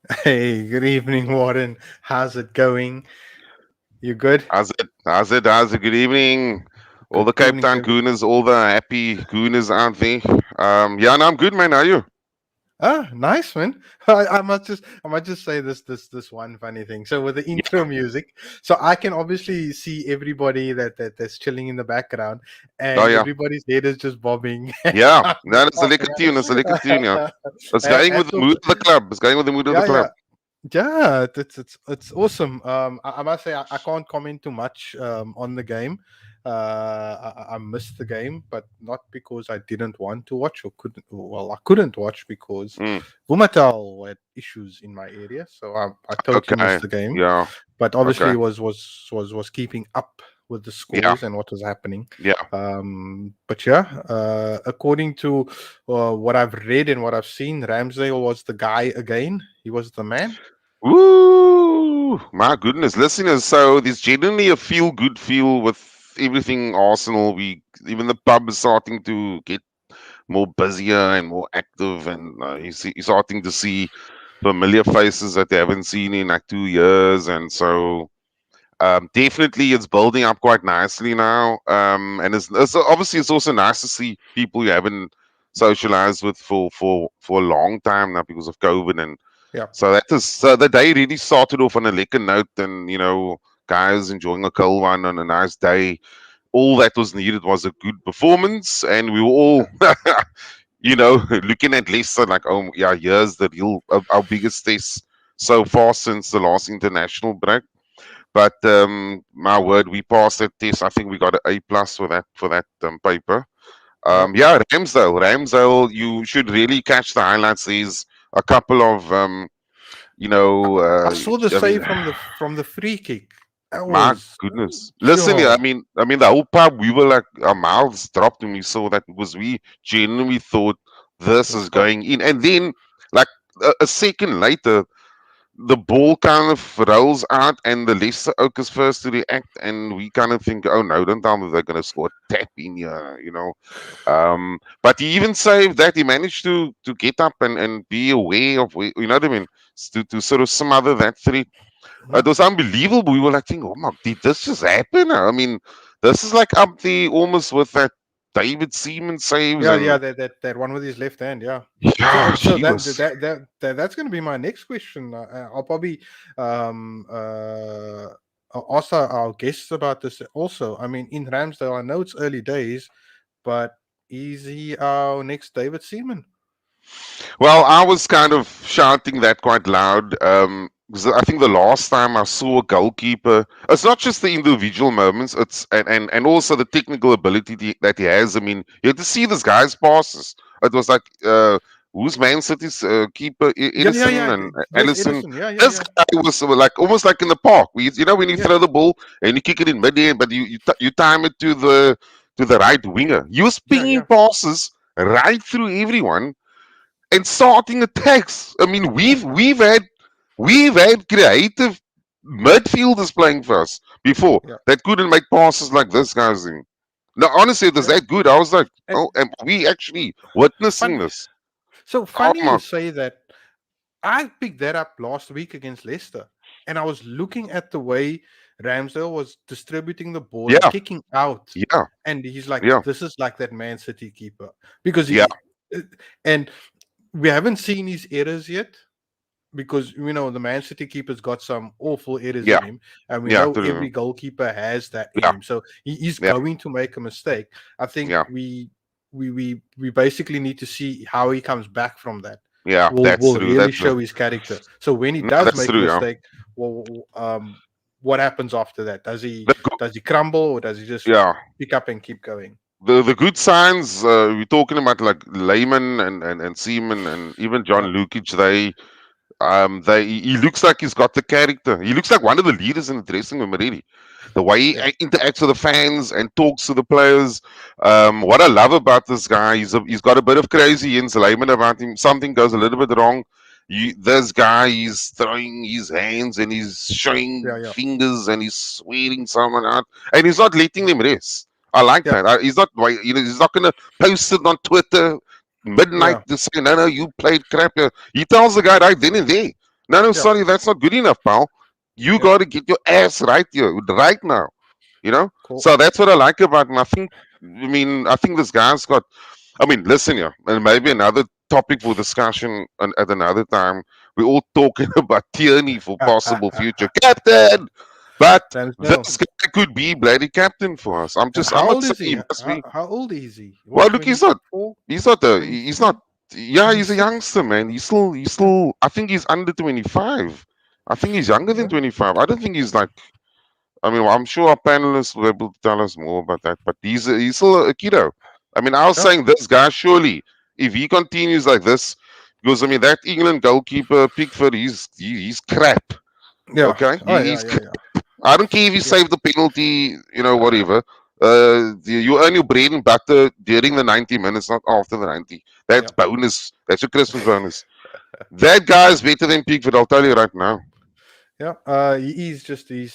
Hey, good evening, Warren. How's it going? You good? How's it? Good evening. All Good the Cape evening to Town every. Gooners, all the happy Gooners out there. Yeah, no, I'm good, man. How are you? Ah, nice man. I must just say this one funny thing. So with the intro music, so I can obviously see everybody that's chilling in the background, Oh, and yeah. everybody's head is just bobbing. Yeah, I'm no, just it's a liquor laughing. tune. It's a liquor tune, yeah. It's And going with that's the mood also of the club. It's going with the mood of the yeah, club. yeah. Yeah, it's awesome. I must say I can't comment too much on the game. I missed the game, but not because I didn't want to watch or couldn't. Well, I couldn't watch because Mm, Vumatel had issues in my area, so I totally okay. missed the game. Yeah. But obviously Okay. was keeping up with the Yeah. scores and what was happening. Yeah. But yeah, according to what I've read and what I've seen, Ramsdale was the guy again. He was the man. Woo! My goodness, listeners. So there's genuinely a feel good feel with everything Arsenal. We even the pub is starting to get more busier and more active, and you're starting to see familiar faces that they haven't seen in like 2 years, and so definitely it's building up quite nicely now. And it's obviously it's also nice to see people you haven't socialized with for a long time now because of COVID, and Yeah. so that is so the day really started off on a lekker note, and guys enjoying a cold one on a nice day. All that was needed was a good performance, and we were all looking at Leicester like, oh yeah, here's the real our biggest test so far since the last international break. But my word, we passed that test. I think we got an A plus for that paper. Yeah. Yeah, Ramsdale, you should really catch the highlights. There's a couple of I, I saw the I mean, save from the free kick. That my was goodness. Listen, yeah, sure. I mean, the whole pub, we were like, our mouths dropped when we saw that because we genuinely thought this Let's is go. going in, and then like a second later, the ball kind of rolls out, and the Leicester Oak is first to react, and we kind of think, oh no, don't tell me they're going to score a tap in here. But he even saved that. He managed to get up and be aware of where, you know what I mean, to sort of smother that threat. Mhm. It was unbelievable. We were like thinking, oh my, did this just happen? I mean, this is like up there almost with that David Seaman saves, Yeah, yeah, and that one with his left hand. Yeah. yeah, So she that was. that that, that that's going to be my next question. I'll probably um uh ask our guests about this also. I mean, in Ramsdale, I know it's early days, but is he our next David Seaman? Well, I was kind of shouting that quite loud. 'Cause I think the last time I saw a goalkeeper, it's not just the individual moments, it's and also the technical ability that he has. I mean, you had to see this guy's passes. It was like who's Man City's keeper, Yeah, yeah, Edison yeah. and Yes, Allison. Edison. Yeah, yeah, This yeah, guy was like almost like in the park. When you yeah, throw the ball and you kick it in mid-air, but you time it to the right winger. You was yeah, pinging yeah, passes right through everyone and starting attacks. I mean, we've had creative midfielders playing for us before yeah. that couldn't make passes like this guy's doing. No, honestly, it was Yeah. that good. I was like, And oh, am we actually witnessing fun. this? So Come funny you on. say that. I picked that up last week against Leicester, and I was looking at the way Ramsdale was distributing the ball and Yeah, kicking out, yeah, and he's like, yeah, "This is like that Man City keeper," because yeah, uh, and we haven't seen his errors yet. Because the Man City keeper's got some awful errors yeah, in him, and we yeah, know absolutely. every goalkeeper has that in Yeah, him. So he's yeah, going to make a mistake. I think yeah, we basically need to see how he comes back from that. yeah. That's Will true. really That's true. show his character. So when he No, does that's make a true. Yeah. mistake, well, what happens after that? Does he The, go- does he crumble, or does he just yeah. pick up and keep going? The good signs we're talking about like Lehman and Seaman and even John Yeah, Lukic. He looks like he's got the character. He looks like one of the leaders in the dressing room already. The way he yeah, interacts with the fans and talks to the players. What I love about this guy, he's got a bit of crazy insulation about him. Something goes a little bit wrong. This guy is throwing his hands and he's showing yeah, yeah, fingers and he's swearing someone out, and he's not letting them rest. I like yeah, that. He's not gonna post it on Twitter midnight yeah, to say, no, you played crap. He tells the guy right then and there. No, Yeah, sorry, that's not good enough, pal. You yeah, got to get your ass right here, right now. You know. cool. So that's what I like about him. I think this guy's got. I mean, listen here, and maybe another topic for discussion at another time. We're all talking about Tierney for possible future captain, but Ramsdale. this guy could be bloody captain for us. I'm How not old is saying he he? must be. How old is he? Well, What, look, he's not. 24, He's not. 23, Yeah, he's a 26? youngster, man. He's Yeah, still. I think he's under 25. I think he's younger than yeah, 25. I don't think he's like. I mean, I'm sure our panelists will be able to tell us more about that. But he's still a kiddo. I mean, I was yeah, saying this guy surely, if he continues like this, because I mean that England goalkeeper Pickford, he's crap. yeah. Okay, Oh, yeah, he's yeah, yeah. I don't care if he Yeah, saved the penalty, whatever. You earn your bread and butter during the 90 minutes, not after the 90. That's yeah, bonus. That's your Christmas bonus. That guy is better than Pickford, I'll tell you right now. yeah. He's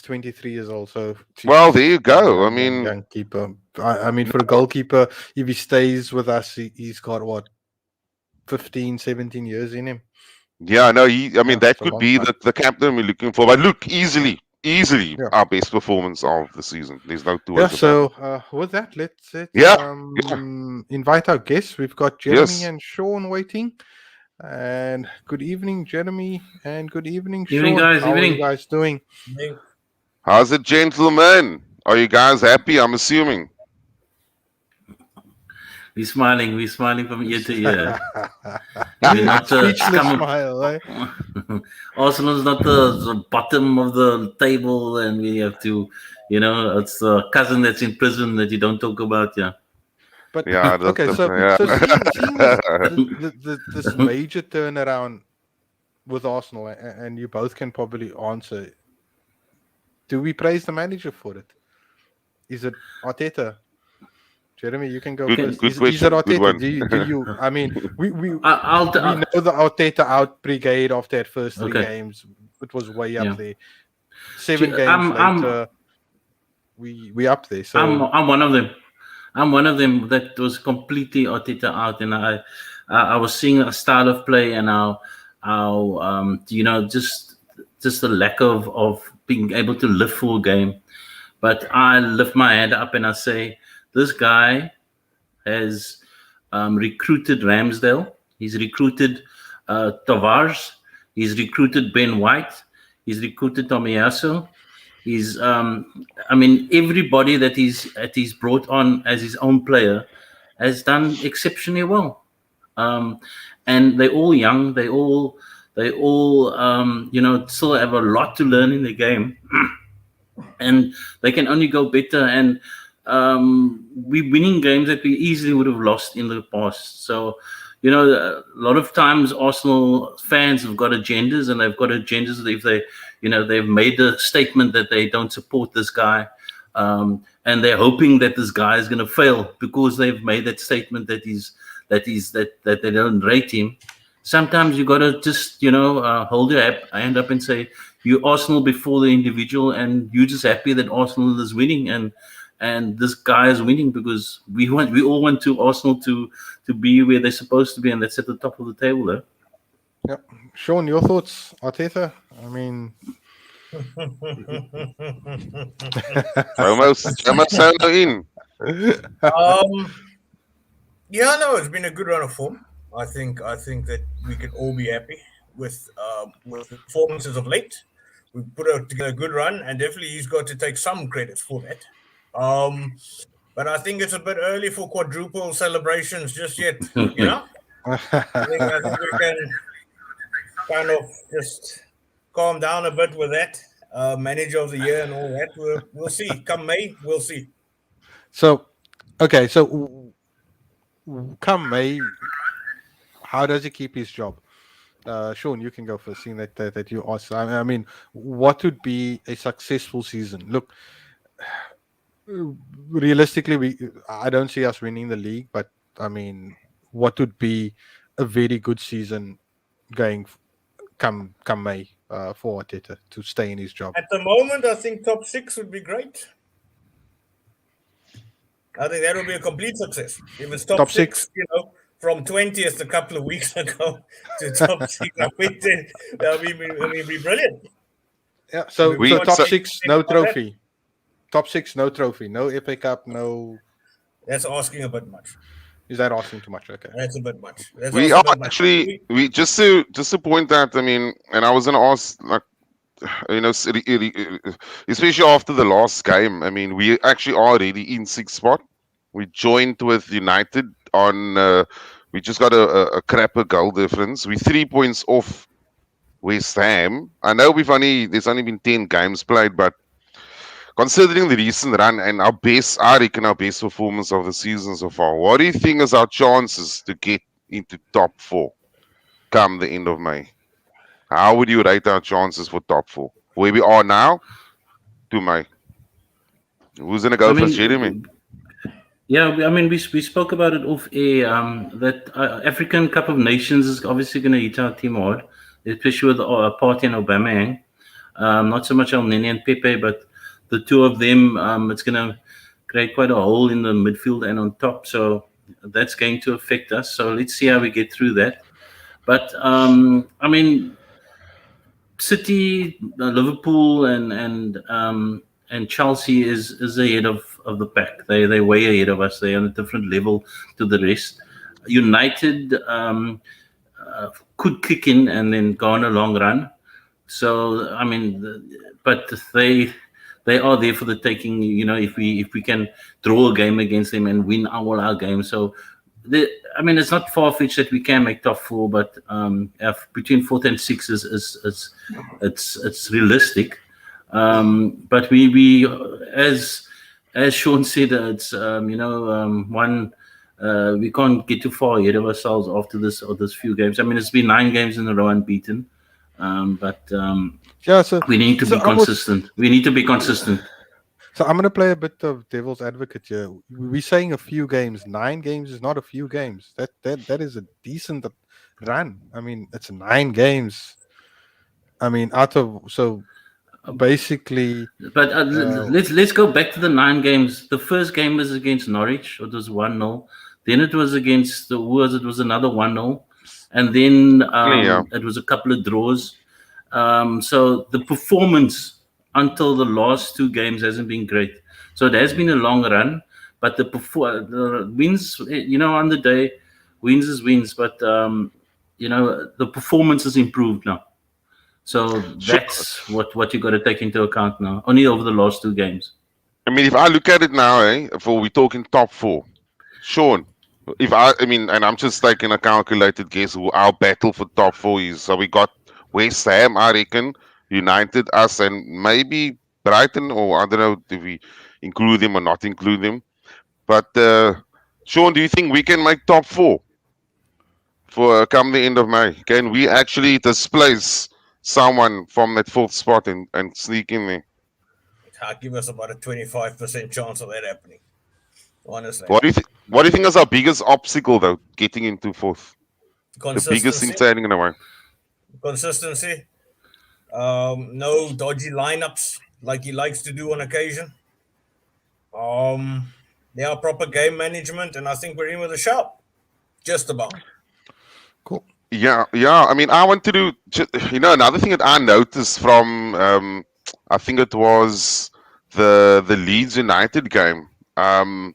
23 years old, so Well, there geez, you go. I mean, young keeper. I mean, for a goalkeeper, if he stays with us, he's got what, 15, 17 years in him. yeah, no, I mean, Yeah, that it's a could long be time. the captain we're looking for. But look, easily Yeah, our best performance of the season. There's no two yeah. ways about So it. with that, let's Yeah, yeah, invite our guests. We've got Jeremy yes. and Sean waiting. And good evening, Jeremy, and good evening, Evening, Sean. guys. How are you Evening. guys doing? How's it, gentlemen? Are you guys happy? I'm assuming. We're smiling. We're smiling from ear to ear. We're not Speechless come. smile, eh? Arsenal's not the bottom of the table, and we have to, it's the cousin that's in prison that you don't talk about. Yeah. But Yeah, okay, yeah. so seeing this this major turnaround with Arsenal, and you both can probably answer. Do we praise the manager for it? Is it Arteta? Jeremy, you can go good, first. good Is it question. Good Arteta? one. Do you? I mean, we I'll know the Arteta out brigade of that first three okay. games. It was way up Yeah. there. 7 games later, we up there. So I'm one of them. I'm one of them that was completely Arteta out, and I was seeing a style of play and how just the lack of being able to live for a game. But I lift my hand up and I say, this guy has recruited Ramsdale. He's recruited Tavares. He's recruited Ben White. He's recruited Tomiyasu. He's, I mean, everybody that he's brought on as his own player has done exceptionally well. And they're all young. They all still have a lot to learn in the game, and they can only go better. And we're winning games that we easily would have lost in the past. So, a lot of times Arsenal fans have got agendas, and they've got agendas that if they've made a statement that they don't support this guy, and they're hoping that this guy is going to fail because they've made that statement that they don't rate him. Sometimes you got to just hold your hand up and say you Arsenal before the individual, and you're just happy that Arsenal is winning, and this guy is winning because we all want to Arsenal to be where they're supposed to be, and that's at the top of the table, though. yeah, Sean, your thoughts, Arteta? I mean, Almost in. Yeah, no, it's been a good run of form. I think that we can all be happy with the performances of late. We put out together a good run, and definitely he's got to take some credit for that. Um, but I think it's a bit early for quadruple celebrations just yet. I think we can kind of just calm down a bit with that. Manager of the year and all that. We'll see. Come May, we'll see. so okay, so come May, how does he keep his job? Sean, you can go first, seeing that you asked. I mean, what would be a successful season? Look, realistically, I don't see us winning the league, but I mean, what would be a very good season going come May for Arteta to stay in his job? At the moment, I think top 6 would be great. I think that would be a complete success. If it's top Top six, six, from 20th a couple of weeks ago to top 6. I mean, we're brilliant. Yeah. So We- top so- 6, no trophy. Top 6, no trophy. No FA Cup. No. That's asking a bit much. Is that asking too much? Okay. That's a bit much. That's We also are a bit much. actually we just to point out. I mean, and I was gonna ask, like, especially after the last game. I mean, we actually are already in 6th spot. We joined with United on. We just got a crapper goal difference. We're 3 points off West Ham. I know there's only been 10 games played, but considering the recent run and I reckon our best performance of the season so far, what do you think is our chances to get into top 4 come the end of May? How would you rate our chances for top 4? Where we are now to May? Who's gonna go first, Jeremy? Yeah, I mean, we spoke about it off air. That African Cup of Nations is obviously going to hit our team hard, especially with Partey and Aubameyang. Not so much El Nene and Pepe, but the two of them, it's going to create quite a hole in the midfield and on top. So that's going to affect us. So let's see how we get through that. But I mean, City, Liverpool, and Chelsea is ahead of the pack. They're way ahead of us. They're on a different level to the rest. United could kick in and then go on a long run. So I mean, but they are there for the taking. You know, if we can draw a game against them and win all our games. So I mean, it's not far fetched that we can make top 4, but between 4th and 6th is it's realistic. But we as Sean said, it's one. We can't get too far ahead of ourselves after this few games. I mean, it's been 9 games in a row unbeaten, but So we need to be consistent. We need to be consistent. So I'm going to play a bit of devil's advocate here. We're saying a few games. 9 games is not a few games. That is a decent run. I mean, it's 9 games. I mean, basically. But let's go back to the 9 games. The first game was against Norwich. It was 1-0. Then it was against the Wolves. It was another 1-0, and then it was a couple of draws. So the performance until the last 2 games hasn't been great. So it has been a long run, but the wins, on the day, wins is wins. But the performance has improved now. So that's what you got to take into account now. Only over the last 2 games. I mean, if I look at it now, if we're talking top 4, Sean, and I'm just taking a calculated guess who our battle for top 4 is. So we got West Ham, I reckon, United, us, and maybe Brighton, or I don't know if we include them or not include them. But Sean, do you think we can make top 4 for come the end of May? Can we actually displace someone from that 4th spot and sneak in there? I'll give us about a 25% chance of that happening. Honestly. What do you think is our biggest obstacle though, getting into 4th? The biggest thing standing in the way. Consistency. No dodgy lineups like he likes to do on occasion. Proper game management, and I think we're in with a shout. Just about. Cool. Yeah. I mean, I want to do. Another thing that I noticed from, I think it was the Leeds United game. And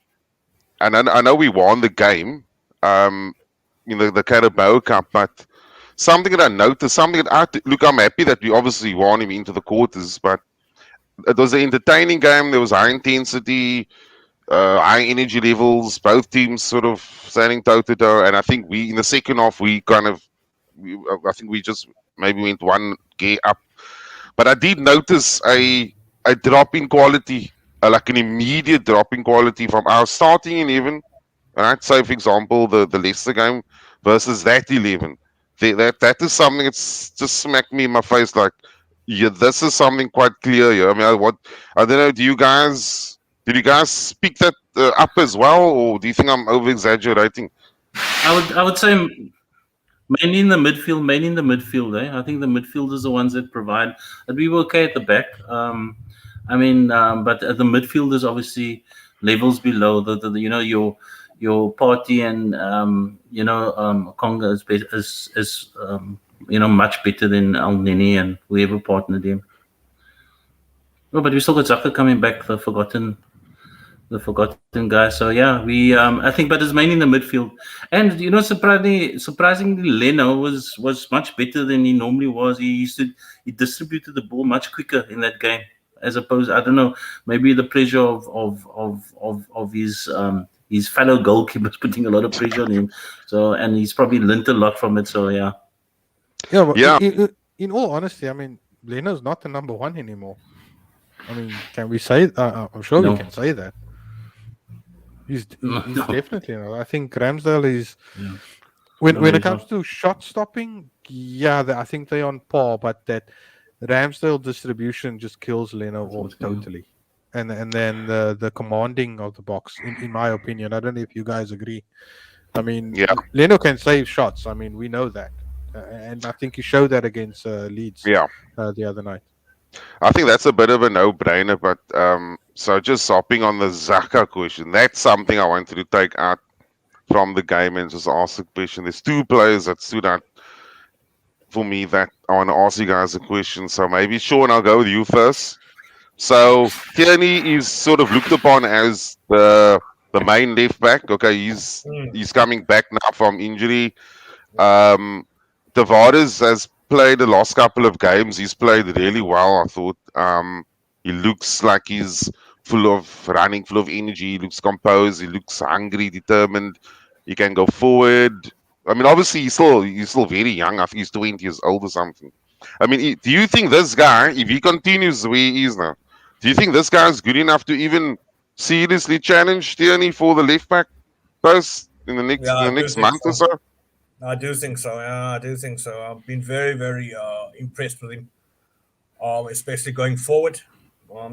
I know we won the game. The Carabao Cup, but something that I noticed, I'm happy that we obviously won him into the quarters, but it was an entertaining game. There was high intensity, high energy levels, both teams sort of standing toe to toe. And I think in the second half, I think we just maybe went 1 gear up. But I did notice a drop in quality, like an immediate drop in quality from our starting 11. Right? So, for example, the Leicester game versus that 11. That is something that's just smacked me in my face. Like, yeah, this is something quite clear here. I mean, I don't know. Did you guys pick that up as well, or do you think I'm over exaggerating? I would say mainly in the midfield. I think the midfielders are the ones that provide. And we were okay at the back. But the midfielders obviously levels below your your party and Conga is much better than Al Nini and whoever partnered him. Oh, but we still got Zaka coming back, the forgotten guy. So yeah, we I think, but it's mainly in the midfield. And surprisingly, Leno was much better than he normally was. He distributed the ball much quicker in that game, as opposed, I don't know, maybe the pressure of his fellow goalkeepers putting a lot of pressure on him. So, and he's probably learnt a lot from it. So yeah. Yeah, but Yeah. in all honesty, I mean, Leno's not the number one anymore. I mean, can we say? I'm sure No. we can say that. He's No. definitely not. I think Ramsdale is. Yeah. When No, it he's comes not. to shot stopping, yeah, I think they're on par. But that Ramsdale distribution just kills Leno off totally. And then the commanding of the box, in my opinion, I don't know if you guys agree. I mean, Yeah. Leno can save shots. I mean, we know that, and I think he showed that against Leeds Yeah. the other night. I think that's a bit of a no-brainer, but so just hopping on the Zaka question, that's something I wanted to take out from the game and just ask the question. There's two players that stood out for me that I want to ask you guys a question. So maybe Sean, I'll go with you first. So Tierney is sort of looked upon as the main left back. Okay, he's coming back now from injury. Tavares has played the last couple of games. He's played really well, I thought. He looks like he's full of running, full of energy. He looks composed. He looks hungry, determined. He can go forward. I mean, obviously, he's still very young. I think he's 20 years old or something. I mean, do you think this guy, if he continues the way he is now, do you think this guy is good enough to even seriously challenge Tierney for the left back post in the Yeah, I do next think month or so. so? I do think so. Yeah, I do think so. I've been very, very impressed with him, especially going forward.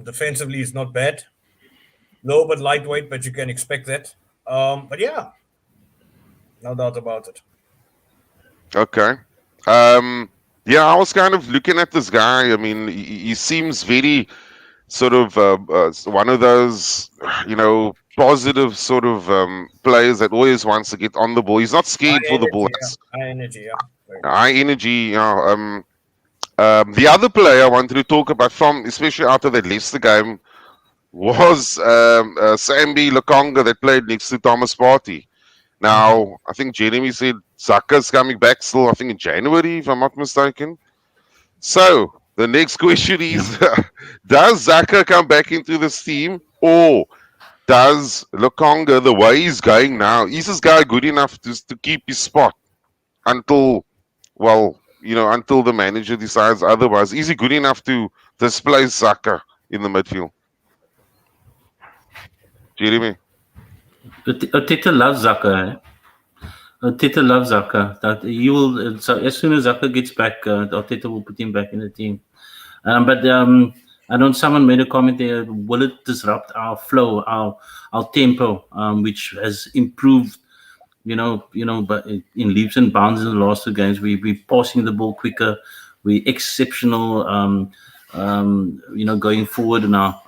Defensively, he's not bad. Low but lightweight, but you can expect that. But yeah, no doubt about it. Okay. Yeah, I was kind of looking at this guy. I mean, he seems very sort of one of those, positive sort of players that always wants to get on the ball. He's not scared High for the ball. energy, yeah. High energy, yeah. Very good. High energy. The other player I wanted to talk about from, especially after that Leicester game, was Sambi Lokonga that played next to Thomas Partey. Now, I think Jeremy said Zaka's coming back still, I think in January, if I'm not mistaken. So, the next question is, does Zaka come back into this team, or does Lokonga, the way he's going now, is this guy good enough to keep his spot until, until the manager decides otherwise? Is he good enough to displace Zaka in the midfield? Jeremy? Teta loves Zaka. Teta loves Zaka. That he will. So as soon as Zaka gets back, Teta will put him back in the team. But I know someone made a comment there. Will it disrupt our flow, our tempo, which has improved? But in leaps and bounds in the last two games, we're passing the ball quicker. We're exceptional. Going forward now.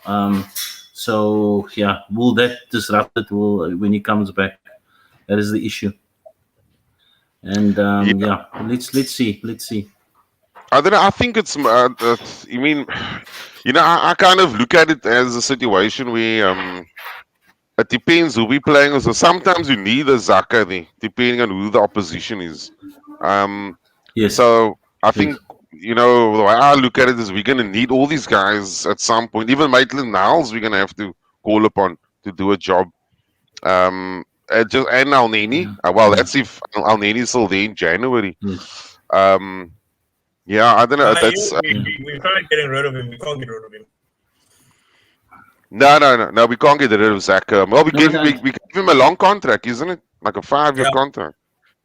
So yeah, will that disrupt it? When he comes back? That is the issue. And let's see. I don't know. I think it's. I mean, I kind of look at it as a situation where it depends who we're playing with. So sometimes you need a Zaka there, depending on who the opposition is. Yes. So I Yes. think the way I look at it is we're gonna need all these guys at some point. Even Maitland Niles, we're gonna have to call upon to do a job. And Al Nini. That's if Al Nini is still there in January. Yes. Yeah, I don't know. That's We tried getting rid of him. We can't get rid of him. no. We can't get rid of Zaka. Well, we No, gave but we gave him a long contract, isn't it? Like a 5-year Yeah. contract.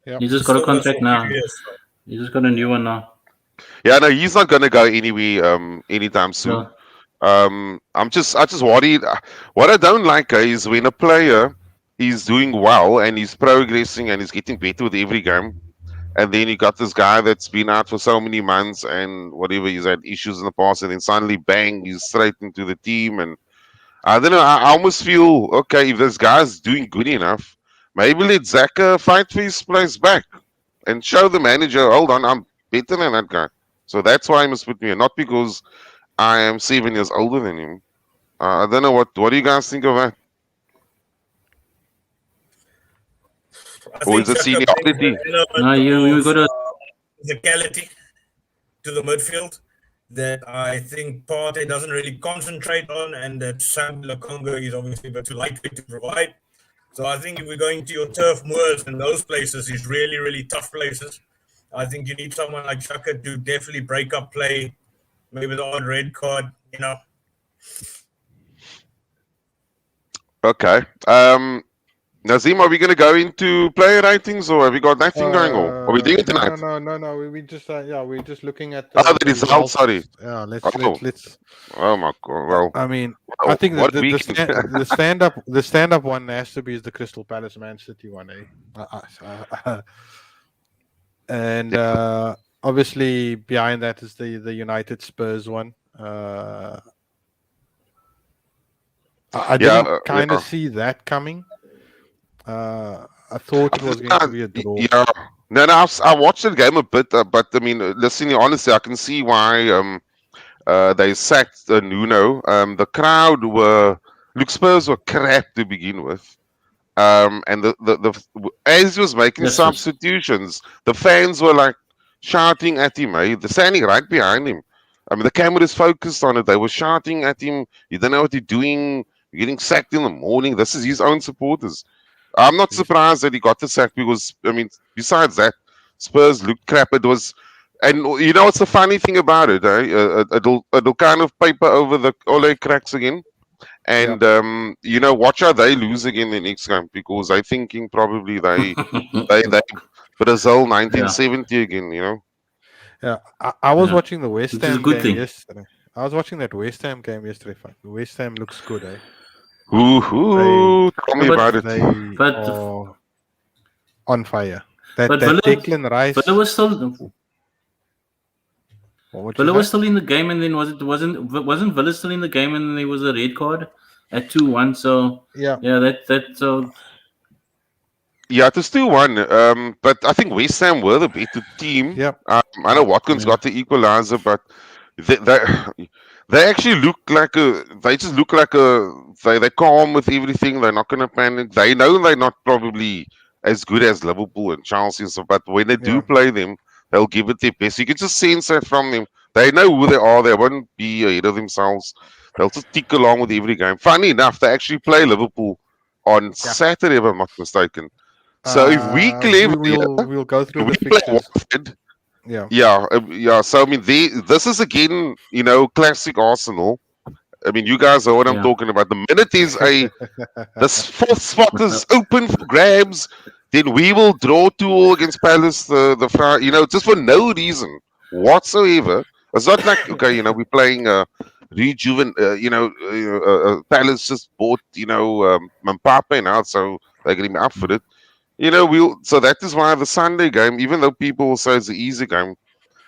He just got a Still got contract some now. years, so. He just got a new one now. Yeah, no, he's not gonna go anywhere anytime soon. So, I just worried. What I don't like is when a player is doing well and he's progressing and he's getting better with every game, and then you got this guy that's been out for so many months and whatever, he's had issues in the past, and then suddenly bang, he's straight into the team. And I don't know. I almost feel okay if this guy's doing good enough, maybe let Zaka fight for his place back and show the manager, hold on, I'm better than that guy. So that's why he must put me in, not because I am 7 years older than him. I don't know what do you guys think of that? I Or think is it Chaka brings seniority? an No, element you of got to. physicality to the midfield that I think Partey doesn't really concentrate on, and that Sam Congo is obviously a bit too lightweight to provide. So I think if we're going to your turf moors and those places is really, really tough places, I think you need someone like Shaka to definitely break up play, maybe the odd red card, Okay. Naseem, are we going to go into player ratings, or have we got that thing going on? Are we doing it tonight? No. We just we're just looking at Oh, the the results. Sorry. Yeah, Oh, let's. oh my God. Well, I mean, I think what that weekend. the stand up one has to be the Crystal Palace Man City one, and obviously behind that is the United Spurs one. I didn't kind of see that coming. I thought it was going to be a draw. Yeah. No, I watched the game a bit, but I mean, listening honestly, I can see why they sacked Nuno. The crowd Spurs were crap to begin with. And as he was making substitutions, the fans were like shouting at him. They're standing right behind him. I mean, the camera is focused on it. They were shouting at him. You don't know what you're doing. You're getting sacked in the morning. This is his own supporters. I'm not surprised that he got the sack because, I mean, besides that, Spurs looked crap. It was, and you know what's the funny thing about it? It'll kind of paper over the Ole cracks again. And watch how they lose again the next game because I thinking probably they Brazil 1970 again. Yeah, I was watching the West Which is a Ham good game thing. yesterday. I was watching that West Ham game yesterday. West Ham looks good, eh? Tell me about it. They But are on fire. That Villa Declan Rice. was still What Villa you was say? still in the game, and then wasn't Villa still in the game, and then there was a red card at 2-1. So Yeah. so Yeah, it was 2-1. But I think West Ham were the better team. Yep. I know Watkins got the equalizer, but they actually look like they just look like they're calm with everything. They're not going to panic. They know they're not probably as good as Liverpool and Chelsea and stuff, but when they do play them, they'll give it their best. You can just sense that from them. They know who they are. They won't be ahead of themselves. They'll just tick along with every game. Funny enough, they actually play Liverpool on Saturday, if I'm not mistaken. So if we clever, we'll go through the we play fixtures. Watford. Yeah. So I mean, this is again, classic Arsenal. I mean, you guys know what I'm talking about. The minute there's this fourth spot is open for grabs, then we will draw 2-2 against Palace. Just for no reason whatsoever. It's not like we're playing Palace just bought Mbappe now, so they're getting up for it. So that is why the Sunday game, even though people will say it's an easy game,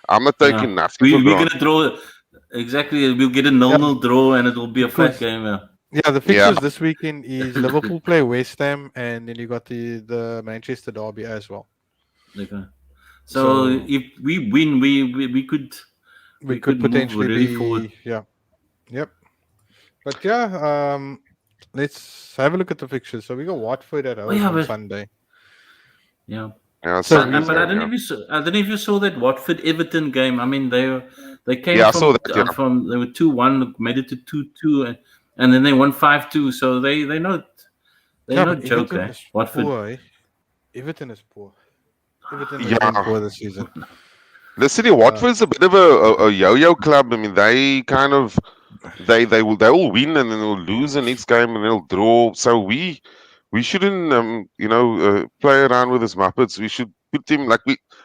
I'm not taking nothing for we're granted. gonna draw. Exactly, we'll get a 0-0 draw, and it will be a flat game. Yeah, the fixtures this weekend is Liverpool play West Ham, and then you got the Manchester derby as well. Okay. So if we win, we could potentially move really be forward. Yep. But let's have a look at the fixtures. So we got Watford at home on Sunday. Yeah. So, but I don't know if you saw that Watford Everton game. I mean, they came from they were 2-1, made it to 2-2, and then they won 5-2. So they're not joke. Watford. Poor, eh? Everton is poor. Everton has been poor this season. The City Watford is a bit of a yo-yo club. I mean, they kind of they will win and then they'll lose the next game and they'll draw. So we shouldn't play around with his Muppets. We should put him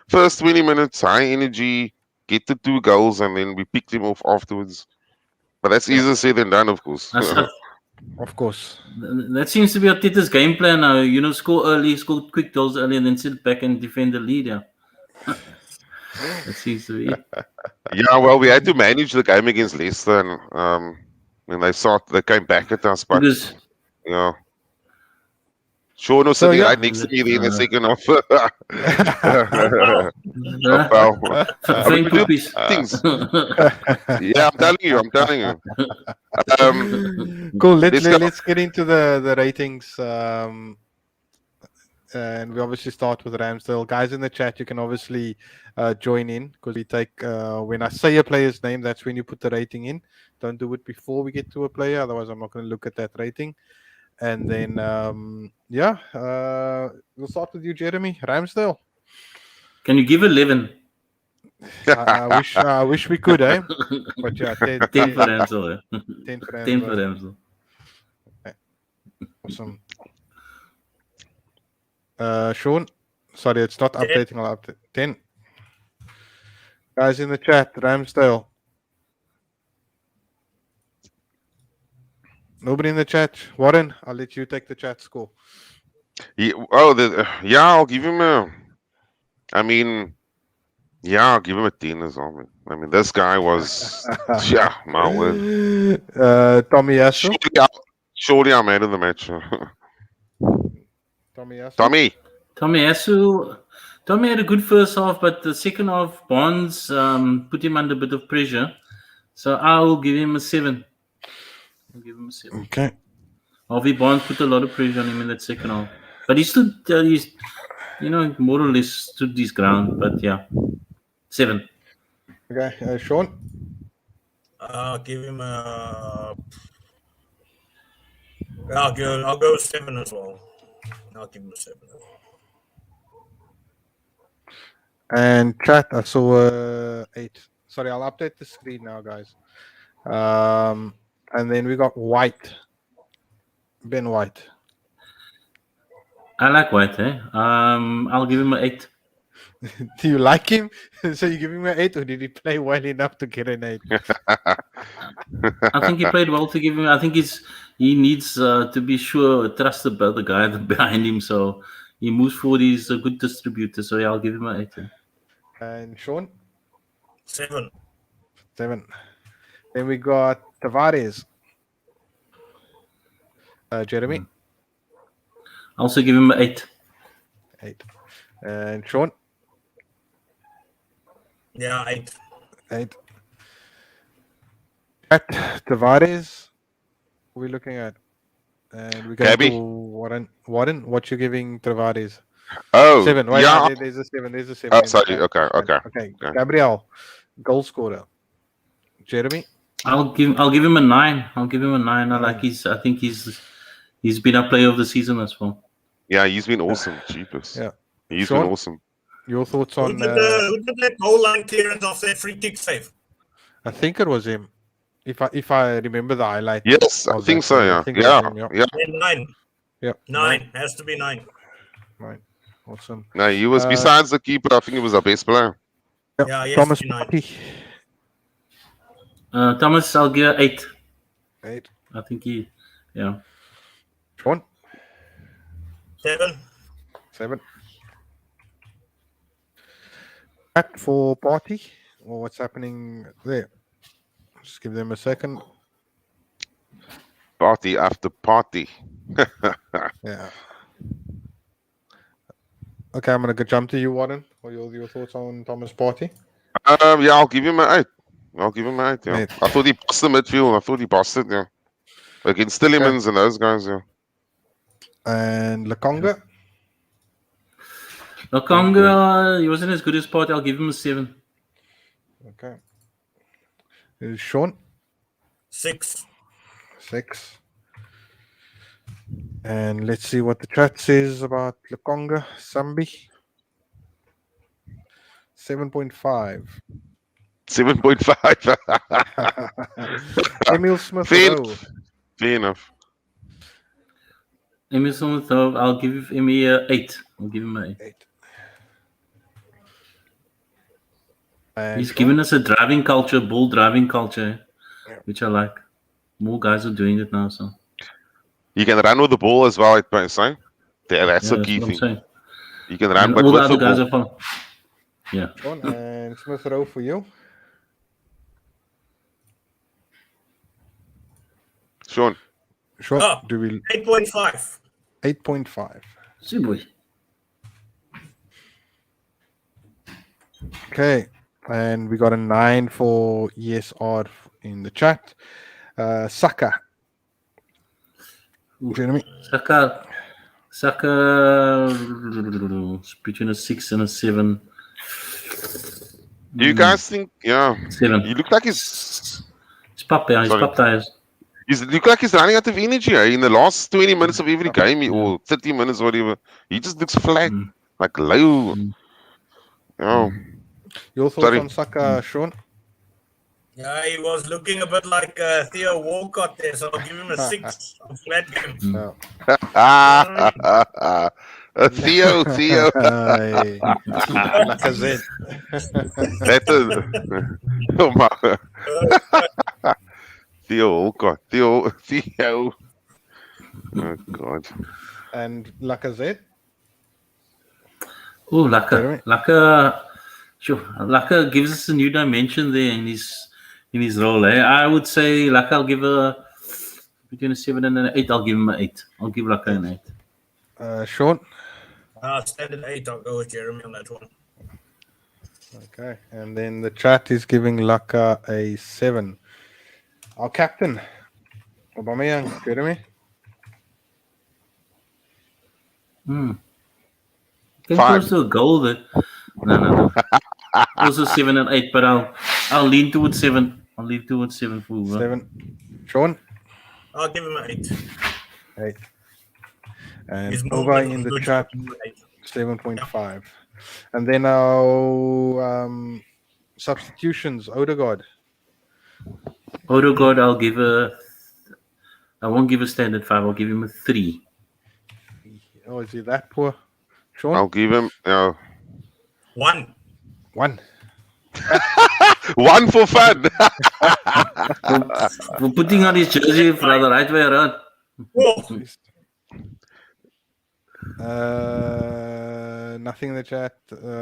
first 20 minutes high energy, get the 2 goals, and then we pick him off afterwards. But that's easier said than done, of course. Of course. That seems to be Arteta's game plan now. Score early, score quick goals early, and then sit back and defend the lead. Yeah. That seems to be. Yeah, well, we had to manage the game against Leicester, and they came back at us, but Sean was So, sitting yeah. right next to me there in the second half. Well, Frank we do Puppies. things. Yeah, I'm telling you. Cool. Let's go. Let's get into the ratings. And we obviously start with Ramsdale. Guys in the chat, you can obviously join in because we take when I say a player's name, that's when you put the rating in. Don't do it before we get to a player, otherwise I'm not going to look at that rating. And then we'll start with you, Jeremy. Ramsdale. Can you give 11? I wish we could, eh? But yeah, 10 10 for Ramsdale. 10 for 10 for Ramsdale. Ramsdale. Awesome. Sean, sorry, it's not 10. updating. I'll update. 10. Guys in the chat, Ramsdale. Nobody in the chat. Warren, I'll let you take the chat score. I'll give him a. I mean, I'll give him a 10 as well. I mean, this guy was. Yeah, my word. Tommy Yasu. Surely I'm out of the match. Tommy Yasu. Tommy had a good first half, but the second half, Bonds put him under a bit of pressure. So I'll give him a 7. I'll give him a 7. Okay. Harvey Bonds put a lot of pressure on him in that second half. But he stood, more or less stood his ground. But yeah, 7. Okay, Sean. I'll give him a. I'll go 7 as well. I'll give him a 7. And chat, I saw 8. Sorry, I'll update the screen now, guys. And then we got White. Ben White. I like White, eh? I'll give him an 8. Do you like him? So you give him an 8, or did he play well enough to get an 8? I think he played well to give him. I think he needs to be trusted by the guy behind him. So he moves forward. He's a good distributor. So yeah, I'll give him an 8. And Sean? 7. 7. Then we got Tavares. Jeremy? I'll also give him an 8. 8. And Sean? Yeah, 8. 8. At Tavares, what are we looking at? And we got to Warren. Warren, what you giving Tavares? Oh, 7. Wait, yeah. there's a 7. There's a 7. Oh, sorry. Okay. Gabriel, goal scorer. Jeremy? I'll give him a 9. I'll give him a 9. I think he's been a player of the season as well. Yeah, he's been awesome. Cheapest. Yeah. He's Sean? been awesome. Your thoughts on... Who did that goal line clearance off that free kick save? I think it was him. If I remember the highlight. Yes, I think so, yeah. I think it was him, Yeah. 9. Yeah. 9. Has to be 9. 9. Awesome. No, he was, besides the keeper, I think he was our best player. Yeah, yes, Thomas 9. Partey. Thomas, I'll give 8. 8. I think yeah. Sean? 7. 7. At for Partey, or what's happening there? Just give them a second. Party after party. Yeah. Okay, I'm gonna jump to you, Warren. What are your thoughts on Thomas Partey? Yeah, I'll give him an 8. Yeah. 8. I thought he passed the midfield. I thought he passed it, yeah. Against Tillemans and those guys, yeah. And Lakonga? Lakonga, he wasn't as good as Partey. I'll give him a 7. Okay. Sean? 6. 6. And let's see what the chat says about Lakonga. Sambi? 7.5. 7.5. Emil Smith. Fair enough. Emil Smith, I'll give him a 8. I'll give him an 8. He's given us a driving culture, ball driving culture, which I like. More guys are doing it now, so. You can run with the ball as well, I say. That's a key thing. You can run, but all the with other the guys ball. are following. Yeah. Sean and Smith Rowe for you. Sean. Sean, Oh, do we 8.5. 8.5. See, boy. Okay. And we got a 9 for yes odd in the chat. Saka. Jeremy. Saka between a 6 and a 7. Do you guys think? Yeah, 7. he looked like he's He's pop, yeah. He's Sorry. pop tires. He's look like he's running out of energy in the last 20 minutes of every game or 30 minutes, whatever. He just looks flat, like low. Oh, Your thoughts Sorry. on Saka, Sean? Yeah, he was looking a bit like Theo Walcott there, so I'll give him a 6 on flat game. No. Theo. Aye. Lacazette. That is. Oh my. Theo Walcott. Theo. Oh God. And Lacazette. Oh, Jeremy? Laka gives us a new dimension there in his role. I would say Laka, I'll give a between a 7 and an 8. I'll give him an 8. I'll give Laka an 8. Sean. Standard 8, I'll go with Jeremy on that one. Okay. And then the chat is giving Laka a 7. Our captain, Aubameyang, Jeremy. Came 5. close to a goal there. No. Also 7 and 8, but I'll lean towards 7. I'll lean towards 7 for Uber. 7. Sean. I'll give him an 8. 8. And He's more over than in the good. chat, 7.5. And then our substitutions, Odegaard. Odegaard, I won't give a standard 5. I'll give him a 3. Oh, is he that poor? Sean? I'll give him 1. 1. 1 for fun. We're putting on his jersey for the right way around. Whoa. Nothing in the chat.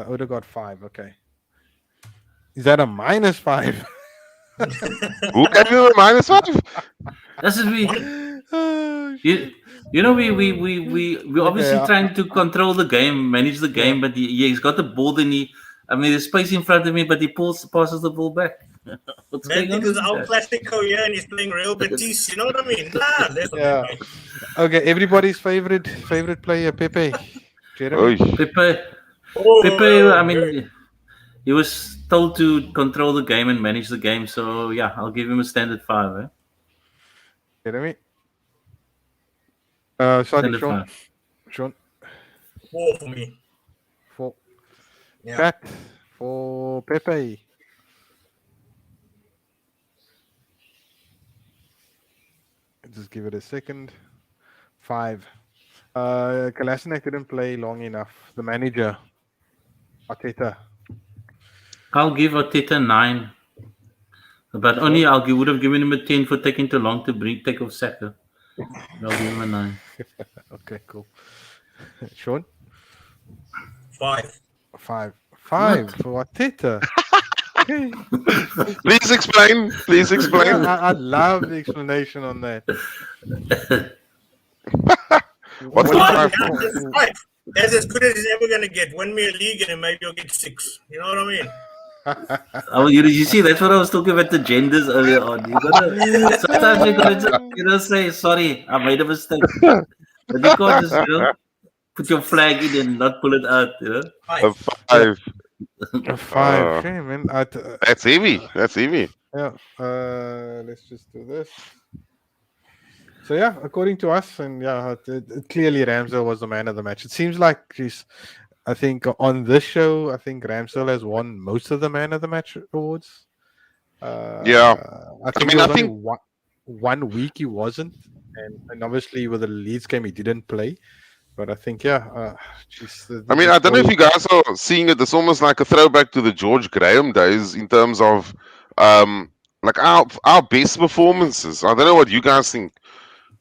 Odegaard 5. Okay. Is that a -5? Who gave you a -5? That's what we. Oh, You know, we obviously trying to control the game, manage the game, but he's got the ball. Then there's space in front of me, but he passes the ball back. What's Man, going on? because our Classico here and he's playing Real Betis, you know what I mean? Nah, that's Yeah. Okay, everybody's favorite player, Pepe. Jeremy. Oy. Pepe, he was told to control the game and manage the game. So yeah, I'll give him a standard 5. Jeremy. Sorry, Standard Sean. 5. Sean. 4 for me. 4. Yeah. Cat for Pepe. Just give it a second. 5. Kolasinac didn't play long enough. The manager, Arteta. I'll give Arteta 9, but only would have given him a 10 for taking too long to take off Saka. I'll give him a 9. Okay, cool. Sean. 5. 5. 5 for Arteta. Okay. Please explain. I love the explanation on that. What's the What- 5 Yeah, for? that's 5. That's as good as he's ever going to get. Win me a league and then maybe you'll get 6. You know what I mean? You see, that's what I was talking about the genders earlier on. Sometimes you gotta say sorry, I made a mistake, but you can't just put your flag in and not pull it out. A 5. A 5. Okay, man. That's heavy. Yeah. Let's just do this. So yeah, according to us, and clearly Ramsdale was the man of the match. It seems like I think on this show, I think Ramsdale has won most of the man of the match awards. Yeah. I think mean, it was I think- only one week he wasn't, and obviously with the Leeds game he didn't play. But I think I don't know if you guys are seeing it. It's almost like a throwback to the George Graham days in terms of like our best performances. I don't know what you guys think.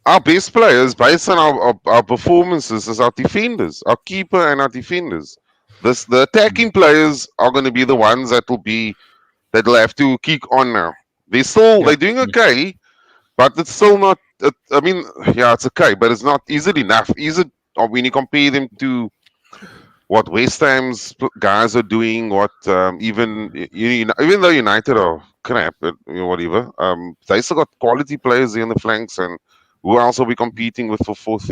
Our best players, based on our performances, is our defenders, our keeper and our defenders. The attacking players are going to be the ones that'll have to kick on now. They're doing okay, but it's still not I mean, yeah, it's okay, but it's not. Is it enough? Is it? Or when you compare them to what West Ham's guys are doing, what even though United are crap, whatever, they still got quality players there in the flanks, and who else are we competing with for fourth?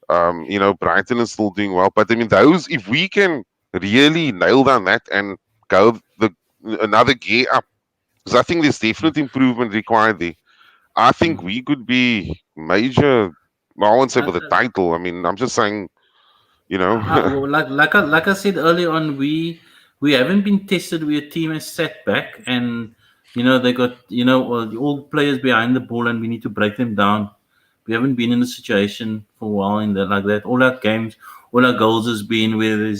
Brighton is still doing well, but I mean, those if we can really nail down that and go another gear up, because I think there's definite improvement required there. I think we could be major. Well, I won't say Uh, with a title. I mean, I'm just saying, well, like I said earlier on, we haven't been tested. We're a team has sat back, and they got all players behind the ball, and we need to break them down. We haven't been in a situation for a while in that like that. All our games, all our goals has been where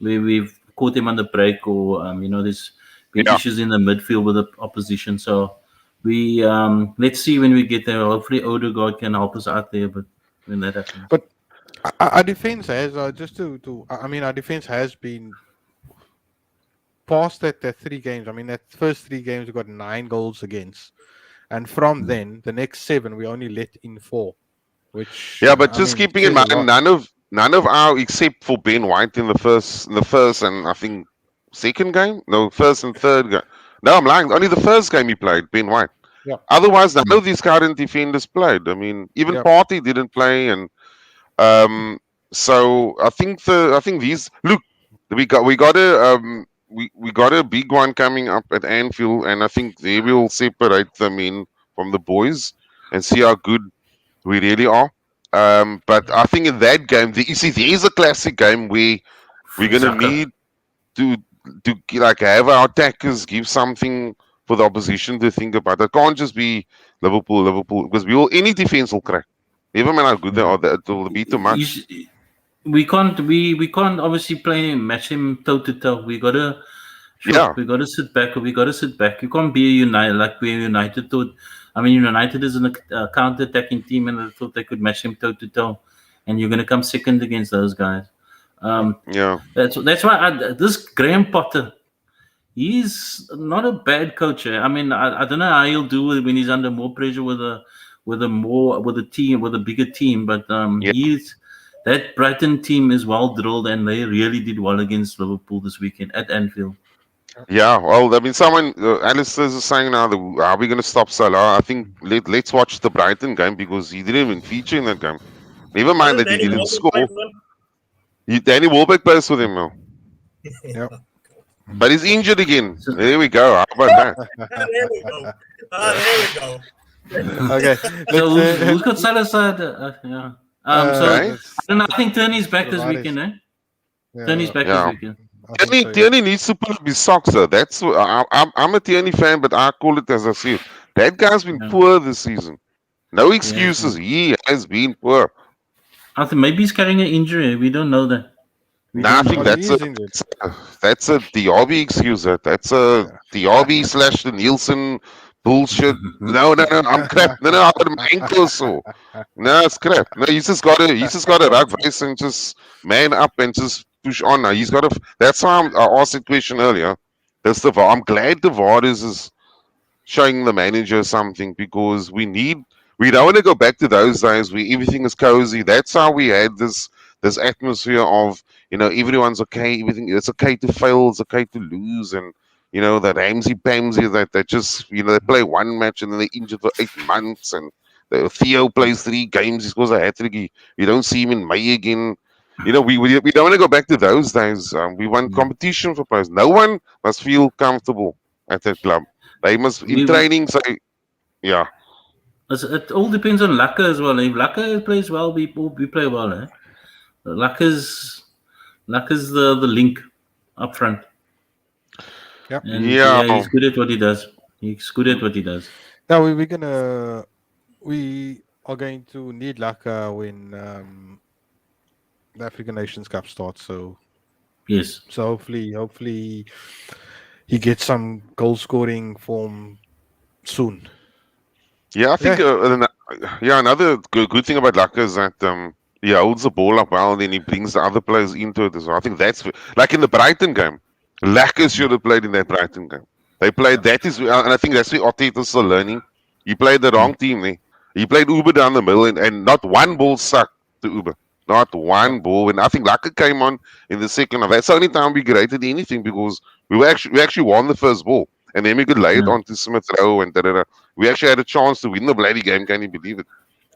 we've caught them on the break, or there's been Yeah. issues in the midfield with the opposition. So we let's see when we get there. Hopefully, Odegaard can help us out there, but when that happens. But our defense has our defense has been past that 3 games. I mean, that first 3 games we got 9 goals against, and from then the next 7 we only let in 4, which Yeah, but just keeping in says a mind, lot. none of our except for Ben White in the first and I think second game, no, first and third game. No, I'm lying. Only the first game he played, Ben White. Yeah. Otherwise, none of these current defenders played. I mean, even Yeah. Partey didn't play, and so I think these look we got a big one coming up at Anfield, and I think they will separate the men from the boys and see how good we really are. But I think in that game, you see, there is a classic game where we're gonna Saka. need to like have our attackers give something for the opposition to think about. It can't just be Liverpool, because any defense will crack. Never mind how good they are, it will be too much. We can't obviously match him toe to toe. Yeah. We gotta sit back. You can't be United like we're United thought. I mean, United is a counter-attacking team, and I thought they could match him toe to toe, and you're gonna come second against those guys. Yeah. That's why this Graham Potter, he's not a bad coach. I mean, I don't know how he'll do it when he's under more pressure with a bigger team. But Yeah. that Brighton team is well drilled, and they really did well against Liverpool this weekend at Anfield. Yeah, well, I mean, someone, Alistair is saying now, are we going to stop Salah? I think let's watch the Brighton game, because he didn't even feature in that game. Never mind that he Danny didn't Welbeck score. played well? Danny Warbeck plays with him now. Yeah. But he's injured again. There we go. How about that? There we go. There we go. Okay. So let's, who's got Salah side? Yeah. So Right? I don't know. I think Turney's back this Tavares. weekend, eh? yeah, Turney's back Yeah. this weekend. I think so, yeah. Tierney needs to put up his socks, though. That's I'm a Tierney fan, but I call it as I see it. That guy's been Yeah. poor this season. No excuses. He has been poor. I think maybe he's carrying an injury. We don't know that. Nah, I think Oh, that's he is injured. that's a Diaby excuse. That's a Diaby / the Nielsen bullshit. No, I'm crap. No, I got my ankle sore. No, it's crap. No, he's just got to rug race and just man up and just push on. Now he's got to. That's why I asked the question earlier. That's the VAR. I'm glad the VAR is showing the manager something, because we don't want to go back to those days where everything is cozy. That's how we had this atmosphere of, everyone's okay, everything, it's okay to fail, it's okay to lose, and that Ramsey Pamsey that just they play one match and then they're injured for 8 months, and Theo plays 3 games, he scores a hat-trick, you don't see him in May again. We don't want to go back to those days. We want competition for players. No one must feel comfortable at that club. They must in training say, yeah. It all depends on Laka as well. If Laka plays well, we play well. Eh? Laka's the link up front. Yep. And Yeah. he's good at what he does. Now we are going to need Laka when the African Nations Cup starts. So Yes. hopefully he gets some goal scoring form soon. Yeah, I think another good thing about Laka is that he holds the ball up well, and then he brings the other players into it as well. I think that's like in the Brighton game. Laka should have played in that Brighton game. They played and I think that's where Arteta's still learning. He played the wrong team there. He played Uber down the middle, and not one ball sucked to Uber. Not one ball. And I think Laka came on in the second half. That's the only time we created anything because we actually won the first ball. And then we could lay it Yeah. onto Smith Rowe and da. We actually had a chance to win the bloody game. Can you believe it?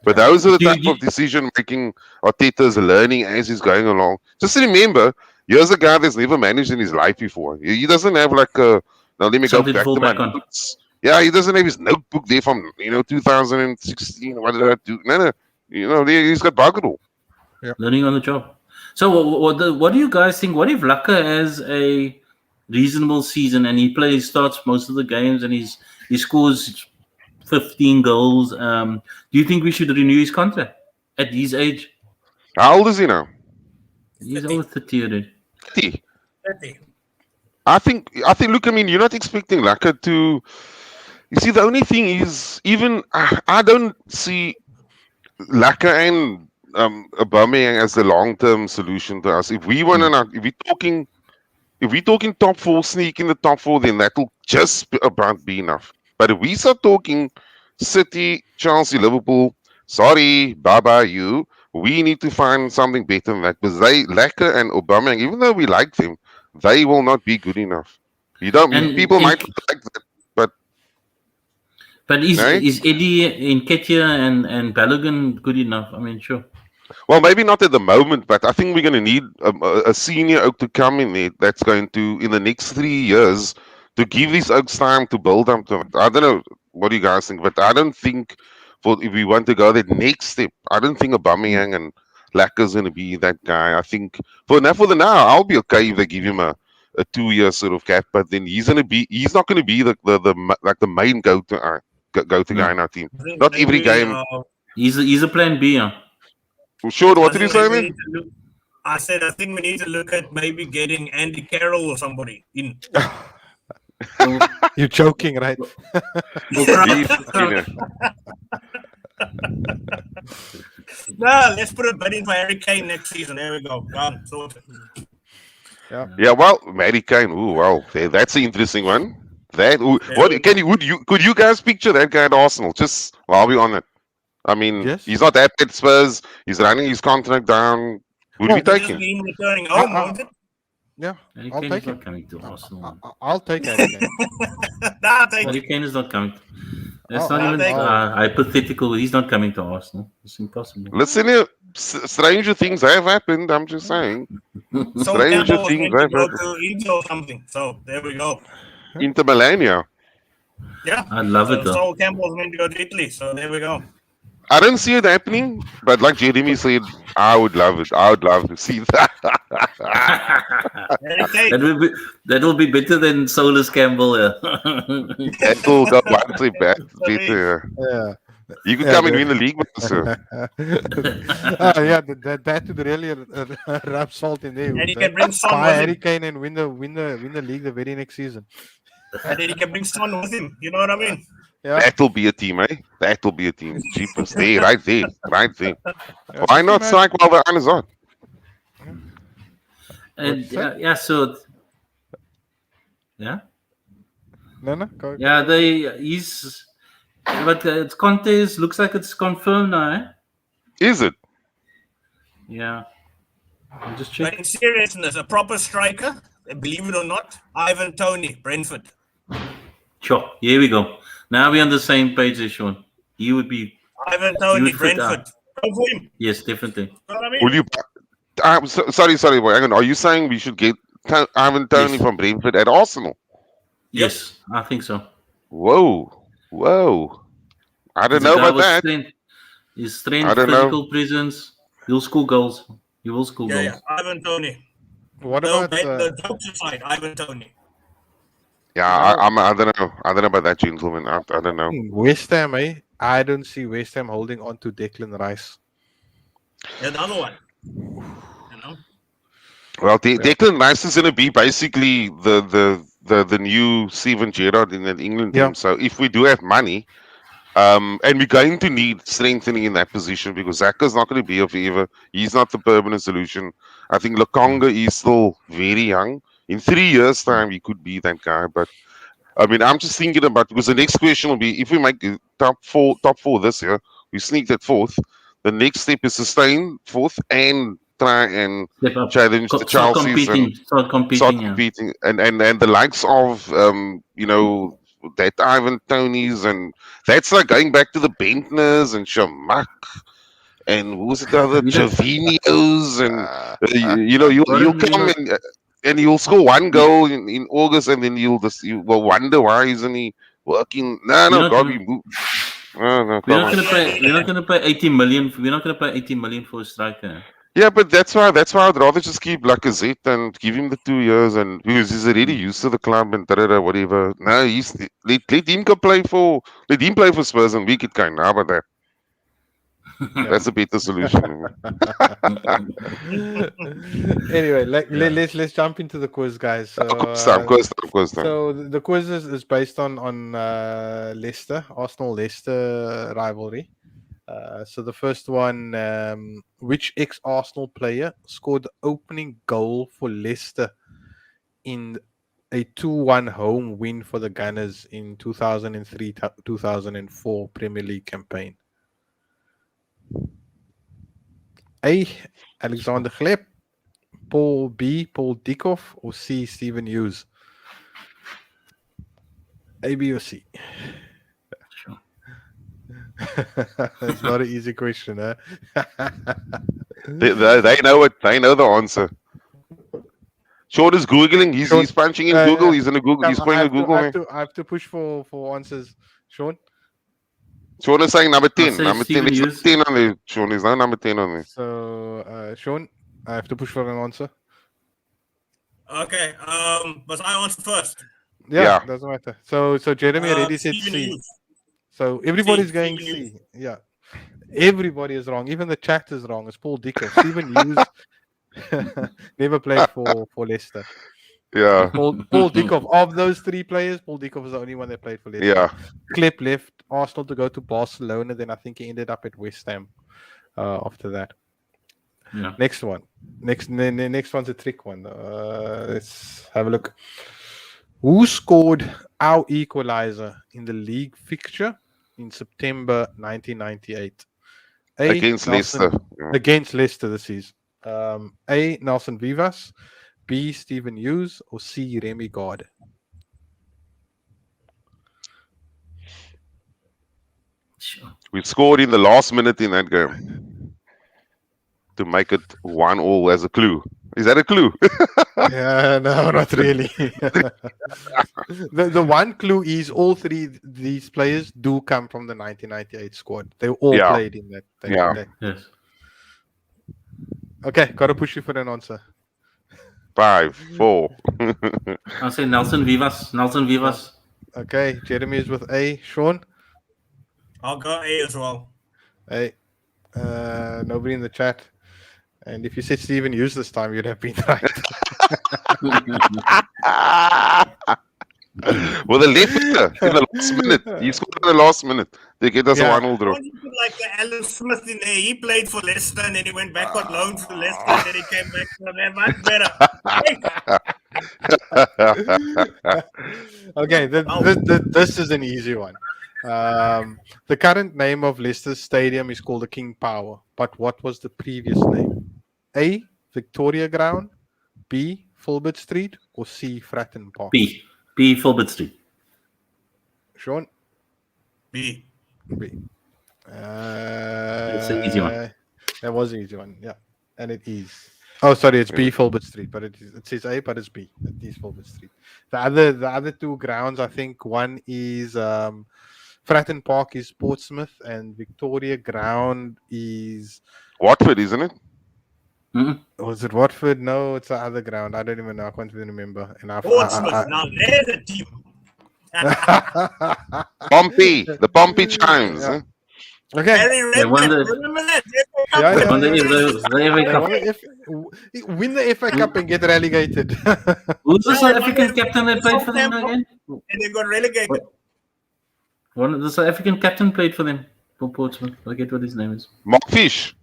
But those are the type of decision making Arteta is learning as he's going along. Just remember, here's a guy that's never managed in his life before. He doesn't have like a now let me Something to go back fall to my back on. notes. Yeah, he doesn't have his notebook there from 2016. What did I do? No. He's got bugger all. Learning on the job. So what do you guys think? What if Laka has a reasonable season and he starts most of the games and he scores 15 goals? Do you think we should renew his contract at his age? How old is he now? He's over 30 already. 30. 30. I think. Look, I mean, you're not expecting Laka to. You see, the only thing is, even I don't see Laka and Aubameyang as the long-term solution to us. If we want to, if we're talking top four, sneak in the top four, then that'll just about be enough. But if we start talking City, Chelsea, Liverpool, sorry, bye you. We need to find something better than that because Laka and Aubameyang, even though we like them, they will not be good enough. People might like that, but is right? Eddie, Nketiah, and Balogun good enough? I mean, sure. Well, maybe not at the moment, but I think we're going to need a senior oak to come in there that's going to, in the next 3 years, to give these oaks time to build up to it. I don't know what do you guys think, but I don't think if we want to go that next step, I don't think Aubameyang and Laka's going to be that guy. I think for the now, I'll be okay if they give him a 2-year sort of cap, but then he's not going to be the main go-to guy in our team. I think Not every maybe, game. He's a plan B. Huh? Sure, what I did you think say, we man? need to look- I said I think we need to look at maybe getting Andy Carroll or somebody in. You're joking, right? Nah, let's put a bid in for Harry Kane next season. There we go. Done. Sorted. Yeah, well, Harry Kane. Ooh, wow, that's an interesting one. Could you guys picture that guy at Arsenal? Just while we're on it, I mean, Yes. he's not happy at Spurs. He's running his contract down. Would we No, take Just him? him returning home, won't it? Yeah, Harry I'll Kane take is not it. coming to Arsenal. I'll take Harry Kane. Nah, thank Harry you. Kane is not coming. That's I'll- not even I'll- hypothetical. He's not coming to Arsenal. It's impossible. Listen here, stranger things have happened. I'm just saying, So stranger Campbell was things meant to have go happened. to Inter or something. So there we go. Inter Milan, yeah. Yeah. I love it though. So Campbell was meant to go to Italy. So there we go. I don't see it happening, but like Jeremy said, I would love it. I would love to see that. Harry Kane. that will be better than Solus Campbell. Yeah. That will go one step back. Better. Yeah. You could Yeah, come and yeah. win the league with us, sir. Yeah, that would really rub salt in there. And he can bring Son Buy with Harry him. Kane and win the league the very next season. And then he can bring Son with him. You know what I mean? Yeah. That'll be a team, eh? That'll be a team. Cheapest there, right there. Yeah, Why not man. strike while the iron is on? And What's that? yeah, so yeah, No, go. yeah, he's. But it's Conte's looks like it's confirmed now. Eh? Is it? Yeah, I'll just But check. in seriousness, a proper striker, believe it or not, Ivan Toney, Brentford. Sure, here we go. Now we're on the same page as Sean. He would be Ivan Toney, would fit Brentford. Go for him. yes, definitely. You know what I mean? Will you? Sorry, boy. Hang on. Are you saying we should get Ivan Toney Yes. from Brentford at Arsenal? Yes, I think so. Whoa. I don't He's a know guy about with that. Strength. His strength, I don't know. physical presence. He'll score goals. He will score Yeah, goals. Ivan Toney. What No, about the jokes aside, Ivan Toney. Yeah, I don't know. I don't know about that gentleman. I don't know. West Ham? I don't see West Ham holding on to Declan Rice. There's another one. You know? Well, Declan Rice is going to be basically the new Steven Gerrard in that England team. Yeah. So if we do have money, and we're going to need strengthening in that position because Zaka's not going to be here forever. He's not the permanent solution. I think Lokonga is still very young. In 3 years' time, he could be that guy. But I mean, I'm just thinking about because the next question will be if we make the top four this year, We sneaked at fourth. The next step is sustain fourth and try and Step up. challenge the Start Chelseas and competing. start Yeah. competing. And the likes of that Ivan Tonys, and that's like going back to the Bentners and Shamak and who was it, the other We don't- Jovinios, and What you'll if we come not- and you'll score one goal in August, and then you will wonder why isn't he working? No, God, we move. No, We're come not on. gonna pay. We're not gonna pay 80 million. We're not gonna pay 80 million for a striker. Yeah, but that's why I'd rather just keep Lacazette and give him the 2 years, and because he's already used to the club and whatever. No, let him play for Spurs and we could kind of. How about that? That's a better solution. Anyway, let's jump into the quiz, guys. So, Of course. so the quiz is based on Leicester, Arsenal Leicester rivalry. So the first one, which ex-Arsenal player scored the opening goal for Leicester in a 2-1 home win for the Gunners in 2003-2004 Premier League campaign? A. Alexander Gleb, Paul Dikoff, or C. Stephen Hughes? A, B, or C? Sure. It's not an easy question, huh? They know it. They know the answer. Sean is googling. He's punching in Google. He's in a Google. He's playing a Google. I have to push for answers. Sean. Sean is saying number 10. say Number 10. Stephen There's no Hughes. 10 on there. Sean, there's no number 10 on there. So, Sean, I have to push for an answer. Okay. Must I answer first? Yeah. Doesn't matter. So Jeremy already said Stephen C. Hughes. So everybody's C, going Stephen C. Yeah. Everybody is wrong. Even the chat is wrong. It's Paul Dikoff. Stephen Hughes never played for Leicester. Yeah. Paul Dikoff, of those three players, Paul Dikoff was the only one that played for Leicester. Yeah. Klep left Arsenal to go to Barcelona. Then I think he ended up at West Ham after that. Yeah. Next one. Next one's a trick one. Let's have a look. Who scored our equalizer in the league fixture in September 1998? Against Leicester. Yeah. Against Leicester this is. A. Nelson Vivas, B. Stephen Hughes, or C. Remy Gard? Sure. We scored in the last minute in that game to make it 1-1 as a clue. Is that a clue? Yeah, no, not really. the one clue is all three these players do come from the 1998 squad. They all played in that. Yes. Okay, gotta push you for an answer. 5, 4. I'll say Nelson Vivas. Okay, Jeremy is with A. Sean? I'll go A as well. A. Nobody in the chat. And if you said Stephen Hughes this time, you'd have been right. Well, the left in the last minute. He scored in the last minute. They get us a 1-0 draw. You put like the Alan Smith in there. He played for Leicester and then he went back on loan to Leicester and then he came back to them. Much better. Okay, this is an easy one. The current name of Leicester Stadium is called the King Power, but what was the previous name? A. Victoria Ground, B. Filbert Street, or C. Fratton Park? B. Filbert Street. Sean? B. It's an easy one. That was an easy one, yeah. And it is. Oh, sorry, it's B. Filbert Street, but it says A, but it's B. It is Filbert Street. The other two grounds, I think one is Fratton Park is Portsmouth, and Victoria Ground is Watford, isn't it? Mm-hmm. Was it Watford? No, it's the other ground. I don't even know. I can't even remember. And Portsmouth. Now there's a team. Pompey. The Pompey Chimes. Yeah. Huh? Okay. Harry Redknapp. Remember that? Win the FA Cup and get relegated. Who's the South African captain that played for them again? And they got relegated. One of the South African captain played for them for Portsmouth. I forget what his name is. Mark Fish.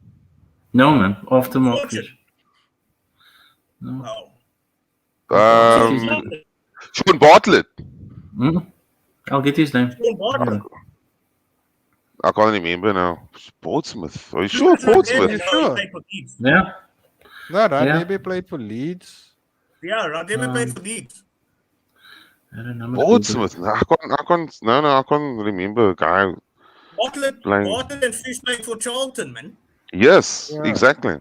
No, man. After Mark Fish. No. Sean Bartlett. I'll get his name. Sean Bartlett. I can't remember now. Portsmouth. Are you He sure was not there Portsmouth? Yeah, when he sure. played for Leeds. Yeah. No, Yeah. Radebe played for Leeds. Yeah, Radebe played for Leeds. I don't know. I must Google it. Portsmouth. No, I can't remember a guy playing. Bartlett and Fish played for Charlton, man. Yes, Yeah. exactly.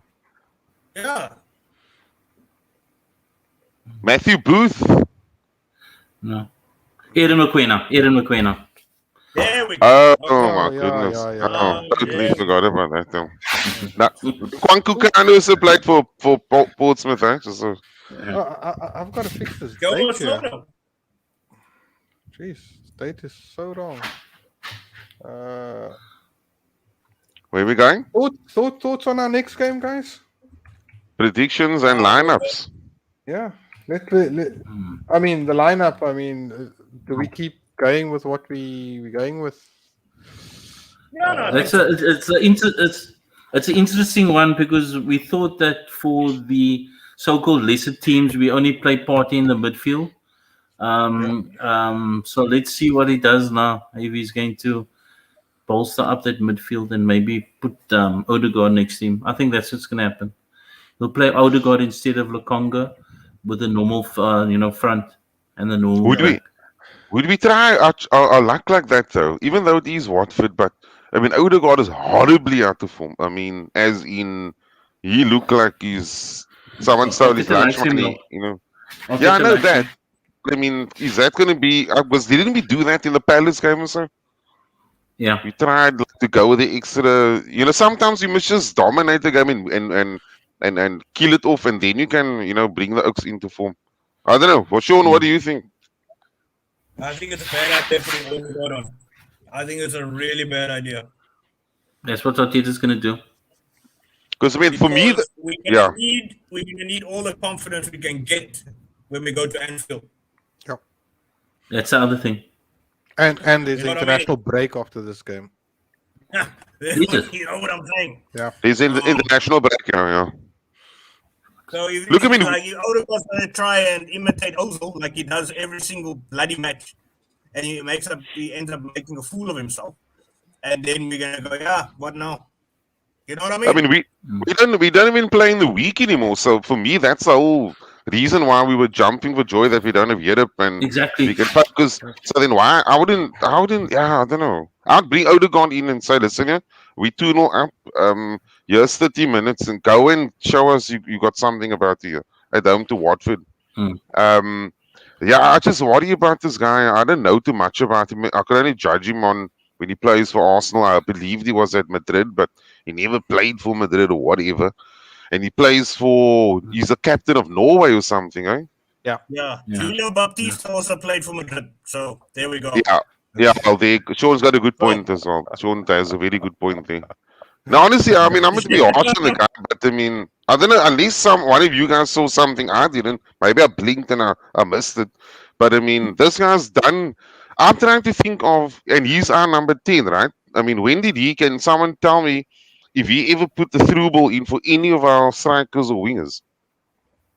Yeah. Matthew Booth. No. Aaron McQueen. There we go. Oh Okay. my Oh, yeah, goodness. yeah, Oh, yeah. totally There we forgot go. about that. Now, Kwanku Kanu also played for Portsmouth, eh? So, I've got to fix this Go date on, here. Slodo. Jeez, this date is so wrong. where we going? Thoughts on our next game, guys? Predictions and lineups. Yeah. I mean, the lineup. I mean, do we keep going with what we going with? Yeah, no, I think so. It's an interesting one because we thought that for the so-called lesser teams we only play Party in the midfield. So let's see what he does now. If he's going to bolster up that midfield and maybe put Odegaard next to him. I think that's what's going to happen. He'll play Odegaard instead of Lokonga with the normal, front and the normal Would we back. would we try our luck like that though? Even though it is Watford, but I mean Odegaard is horribly out of form. I mean, as in he looked like someone stole his Arteta lunch likes him money, though. Yeah, I Arteta know likes that. him. I mean, is that going to be? Didn't we do that in the Palace game or so? Yeah. We tried to go with the extra. Sometimes you must just dominate the game and kill it off, and then you can bring the Oaks into form. I don't know. Well, Sean, what do you think? I think it's a bad idea putting Odegaard on. I think it's a really bad idea. That's what Arteta's going to do. Because I mean, for me, Because we're yeah. gonna need all the confidence we can get when we go to Anfield. That's the other thing. And there's You know an what I mean? international break after this game. Jesus. You know what I'm saying? Yeah. He's in the international break. Yeah. So if Look, I mean, like Odegaard's gonna try and imitate Ozil like he does every single bloody match, and he ends up making a fool of himself, and then we're gonna go, yeah, what now? You know what I mean? I mean, we don't even play in the week anymore. So for me, that's the whole reason why we were jumping for joy that we don't have Europe and Exactly. we can focus. So then why I wouldn't? Yeah, I don't know. I'd bring Odegaard in and say, listen, yeah, we 2-0 up. Here's 30 minutes and go and show us you got something about you at home to Watford. Yeah, I just worry about this guy. I don't know too much about him. I could only judge him on when he plays for Arsenal. I believed he was at Madrid, but he never played for Madrid or whatever. And he plays he's a captain of Norway or something, eh? yeah. Julio Baptiste also played for Madrid, so there we go. Yeah. Well, Sean's got a good point as well. Sean has a very good point there. Now, honestly, I mean, I'm going to be harsh on the guy, but I mean, I don't know, unless one of you guys saw something I didn't. Maybe I blinked and I missed it. But I mean, this guy's done. I'm trying to think of, and he's our number 10, right? I mean, can someone tell me if he ever put the through ball in for any of our strikers or wingers?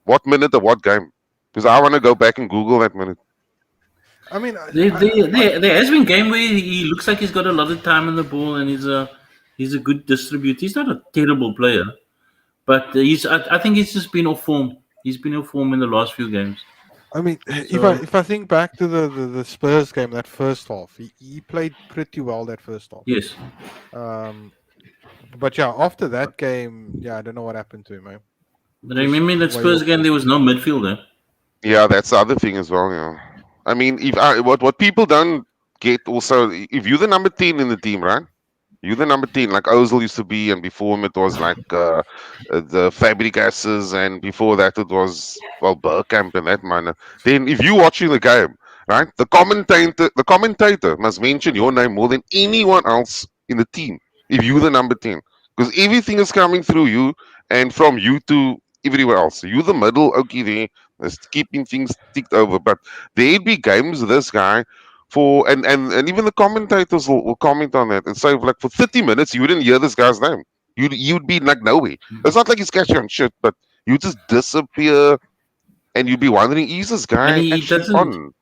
What minute of what game? Because I want to go back and Google that minute. I mean, There has been game where he looks like he's got a lot of time on the ball and he's a good distributor. He's not a terrible player, but I think he's just been off form. He's been off form in the last few games. I mean, if I think back to the Spurs game, that first half, he played pretty well that first half. Yes. But yeah, after that game, yeah, I don't know what happened to him, man. But I remember in that Spurs game, there was no midfielder. Yeah, that's the other thing as well. Yeah, I mean, what people don't get also, if you're the number 10 in the team, right? You're the number 10, like Ozil used to be, and before him it was like the Fabregases, and before that it was Bergkamp and that manner. Then if you're watching the game, right, the commentator must mention your name more than anyone else in the team. If you're the number 10, because everything is coming through you and from you to everywhere else. So you're the middle, okay, there, just keeping things ticked over. But there'd be games this guy. And even the commentators will comment on that and say like for 30 minutes you wouldn't hear this guy's name. You'd be like nowhere. It's not like he's catching on shit, but you just disappear and you'd be wondering, is this guy And he actually doesn't- on?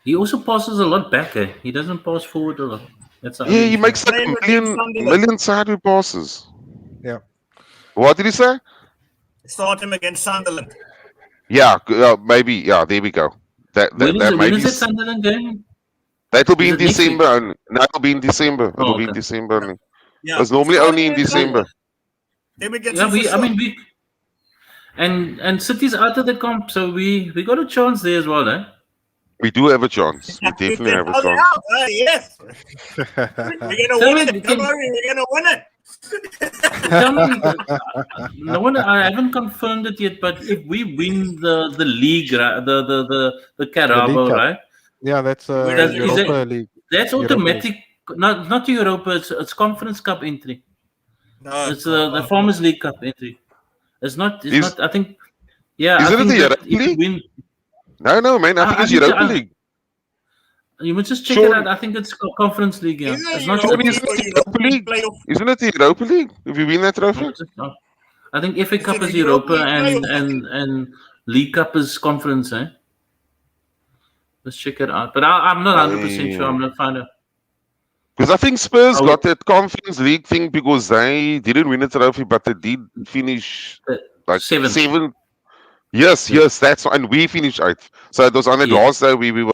He also passes a lot back. He doesn't pass forward a lot. That's the Yeah, only he issue. makes like Playing a against Sunderland. million sideway passes. Yeah. What did he say? Start him against Sunderland. Yeah, maybe. Yeah, there we go. That When maybe is that Sunderland game? that'll be Is in it next week? December. Only. No, it'll be in December. It'll Oh, be in okay. December only. Yeah. It's normally Start him only in against December. Sunderland. Then we get Yeah, you for sure. we and City's out of the comp, so we got a chance there as well, eh? We do have a chance. We definitely have a How's it chance. out? Yes. We're gonna Tell win me, it. Don't worry, we're gonna win it. Tell me, no one. I haven't confirmed it yet, but if we win the league, the Carabao, Cup. right? Yeah, that's Is Europa League. That's Europa automatic. Not Europa. It's Conference Cup entry. No, It's the Farmers League Cup entry. It's not. It's Is- not. I think. Yeah, Isn't I it think the that Europa if we League? win, No, man. I think I it's think Europa I- League. you must just check Sure. it out. I think it's Conference League. Yeah, Is it it's not. Surely Europa isn't League it or the Europa League? playoff? Isn't it the Europa League? If you win that trophy? I think FA Cup it is the Europa Europa League and League Cup is Conference. Eh? Let's check it out. But I'm not 100% sure. I'm gonna find out. Because I think Spurs Oh. got that Conference League thing because they didn't win a trophy, but they did finish like Seventh. seventh. Yes, that's and we finished eighth. So it was on that Yeah. last day we were,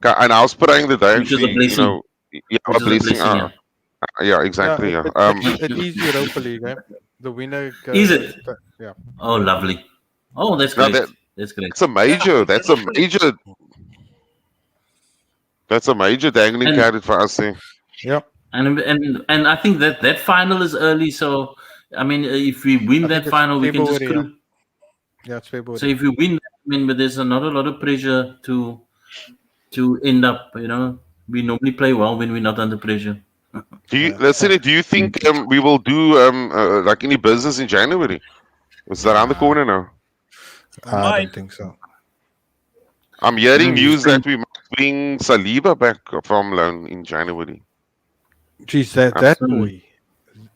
and I was praying the day Which is a actually, blessing. yeah, Which a is a blessing. blessing, Yeah, exactly. Yeah. It is Europa League. Eh? The winner. Is it? Yeah. Oh, lovely. Oh, that's No, great. That's great. That's a major. Yeah, That's a major. That's a major dangling And- carrot for us. Eh? Yeah. And I think that final is early. So I mean, if we win I that think it's final, we can just February, screw. Yeah, it's February. So if we win, I mean, but there's not a lot of pressure to end up. You know, we normally play well when we're not under pressure. Do you listen? Do you think we will do like any business in January? It's around the corner now. I don't think so. I'm hearing Mm, news spring. that we might bring Saliba back from loan in January. Geez, that Absolutely. boy.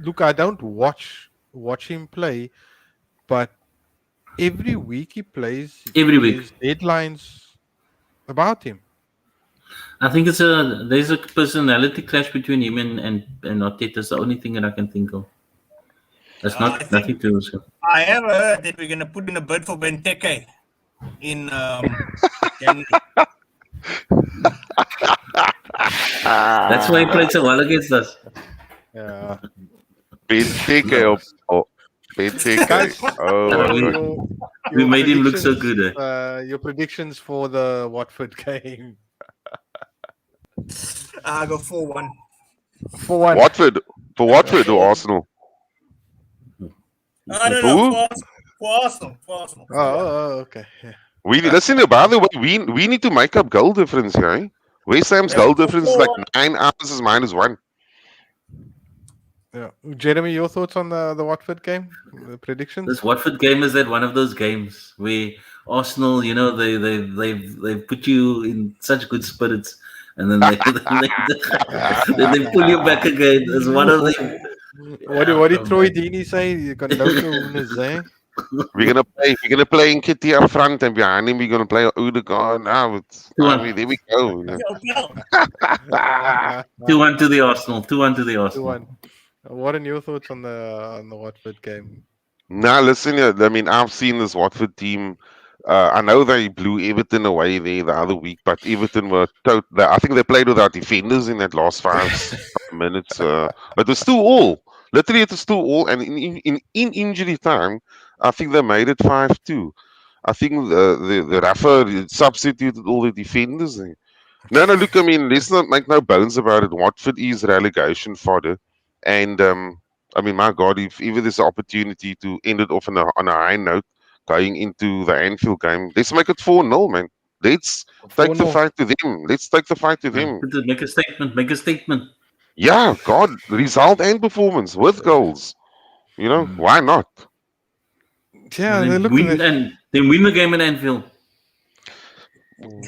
Look, I don't watch him play, but every week he plays. Every week. There's headlines about him. I think there's a personality clash between him and Arteta. It's the only thing that I can think of. That's I not think- nothing to do. I have heard that we're gonna put in a bid for Benteke in January. That's why he played so well against us. Yeah. Benteke or Benteke. Guys, Oh, we- my God. your We made him look so predictions, good. Eh? Your predictions for the Watford game. I go 4-1. 4-1. Watford for Watford or Arsenal? I don't Who? know. For Arsenal. Oh, okay. Yeah. We listen. By the way, we need to make up goal difference, okay? West Ham's goal difference is like 9 hours is -1. Yeah. Jeremy, your thoughts on the Watford game? The predictions? This Watford game is that one of those games where Arsenal, you know, they put you in such good spirits, and then they pull you back again. It's one of them. What did Troy Deeney say? You got no owners, eh? We're gonna play in Kitty up front, and behind him we're gonna play Odegaard. Now there we go. Yo, pal. 2-1 to the Arsenal. 2-1 to the Arsenal. 2-1. What are your thoughts on the Watford game? Now listen, I mean I've seen this Watford team. I know they blew Everton away there the other week, but Everton were I think they played without defenders in that last 5 minutes. But it was still all. Literally, it was still all. And in injury time, I think they made it 5-2. I think the Rafa substituted all the defenders there. No, look, I mean, let's not make no bones about it. Watford is relegation fodder. And, I mean, my God, if ever there's an opportunity to end it off on a high note, going into the Anfield game, let's make it 4-0, man. Let's take the 4-0. fight to them. Let's take the fight to them. Make a statement. Make a statement. Yeah, God, result and performance with goals. You know, why not? Yeah, And they then look win, at and then win the game in Anfield.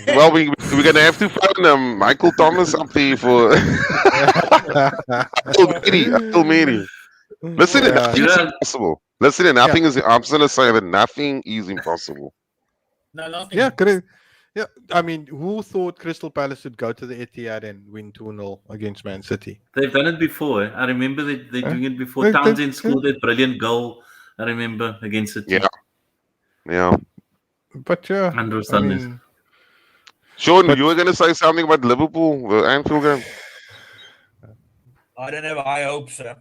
Well, we're going to have to find Michael Thomas up there for Until Mary. Listen, Yeah. nothing is Yeah. impossible. Listen, nothing is. I'm going to say that nothing is impossible. No, nothing. Yeah, Yeah, I mean, who thought Crystal Palace would go to the Etihad and win 2-0 against Man City? They've done it before. I remember they're Huh? doing it before. They- Townsend they- scored that brilliant goal. I remember against City. Yeah. Yeah. but yeah, Under I Sundays. mean, Sean, But- you were going to say something about Liverpool, the Anfield game. I don't have high hopes, sir.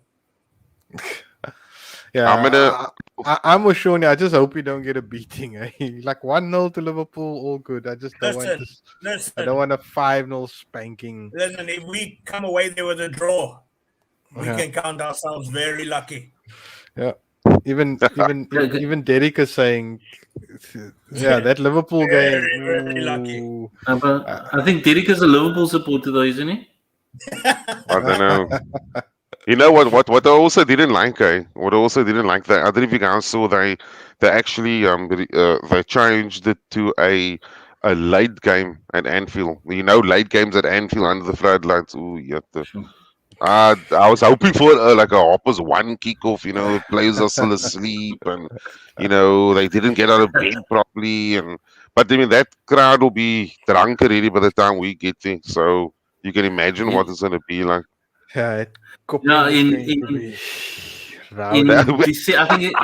yeah, I'm gonna- I'm with Shawnee. I just hope we don't get a beating. Eh? Like 1-0 to Liverpool, all good. I just don't want Listen, this. I don't want a 5-0 spanking. listen, if we come away there with a draw, we Yeah. can count ourselves very lucky. Yeah. Even Derek is saying, yeah, that Liverpool Very, game. very lucky. ooh. But I think Derek is a Liverpool supporter, though, isn't he? I don't know. You know what I also didn't like, What I also didn't like that I don't know if you guys saw they actually they changed it to a late game at Anfield. You know, late games at Anfield under the floodlights. Ooh, yeah. Sure. I was hoping for like a Hoppers 1 kickoff. You know, players are still asleep, and you know they didn't get out of bed properly. But I mean that crowd will be drunk already by the time we get there. So you can imagine what it's going to be like. Yeah, No, I in rowdy. I think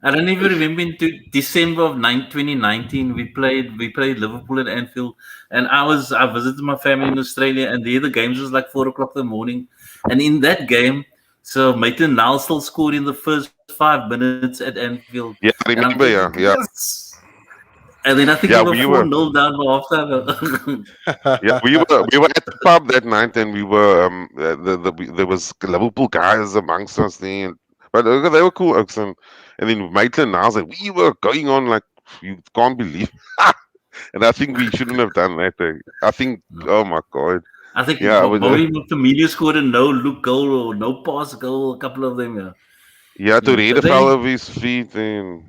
I don't even remember in December of 2019 we played Liverpool at Anfield, and I visited my family in Australia, and there the games was like 4:00 in the morning, and in that game, so Maitland Niles still scored in the first 5 minutes at Anfield. Yeah, I And I'm remember. Yeah, thinking, yeah. yes! And then I think Yeah, we we were were- 4-0 down after. Yeah, we were at the pub that night, and we were there was Liverpool guys amongst us there, but they were cool. And then Maitland Niles, and we were going on like you can't believe. And I think we shouldn't have done that. I think, oh my god, I think Yeah, I would- Bobby Firmino scored a no-look goal or no pass goal, a couple of them. Yeah. yeah, to Yeah, read but a they- fell off his feet and.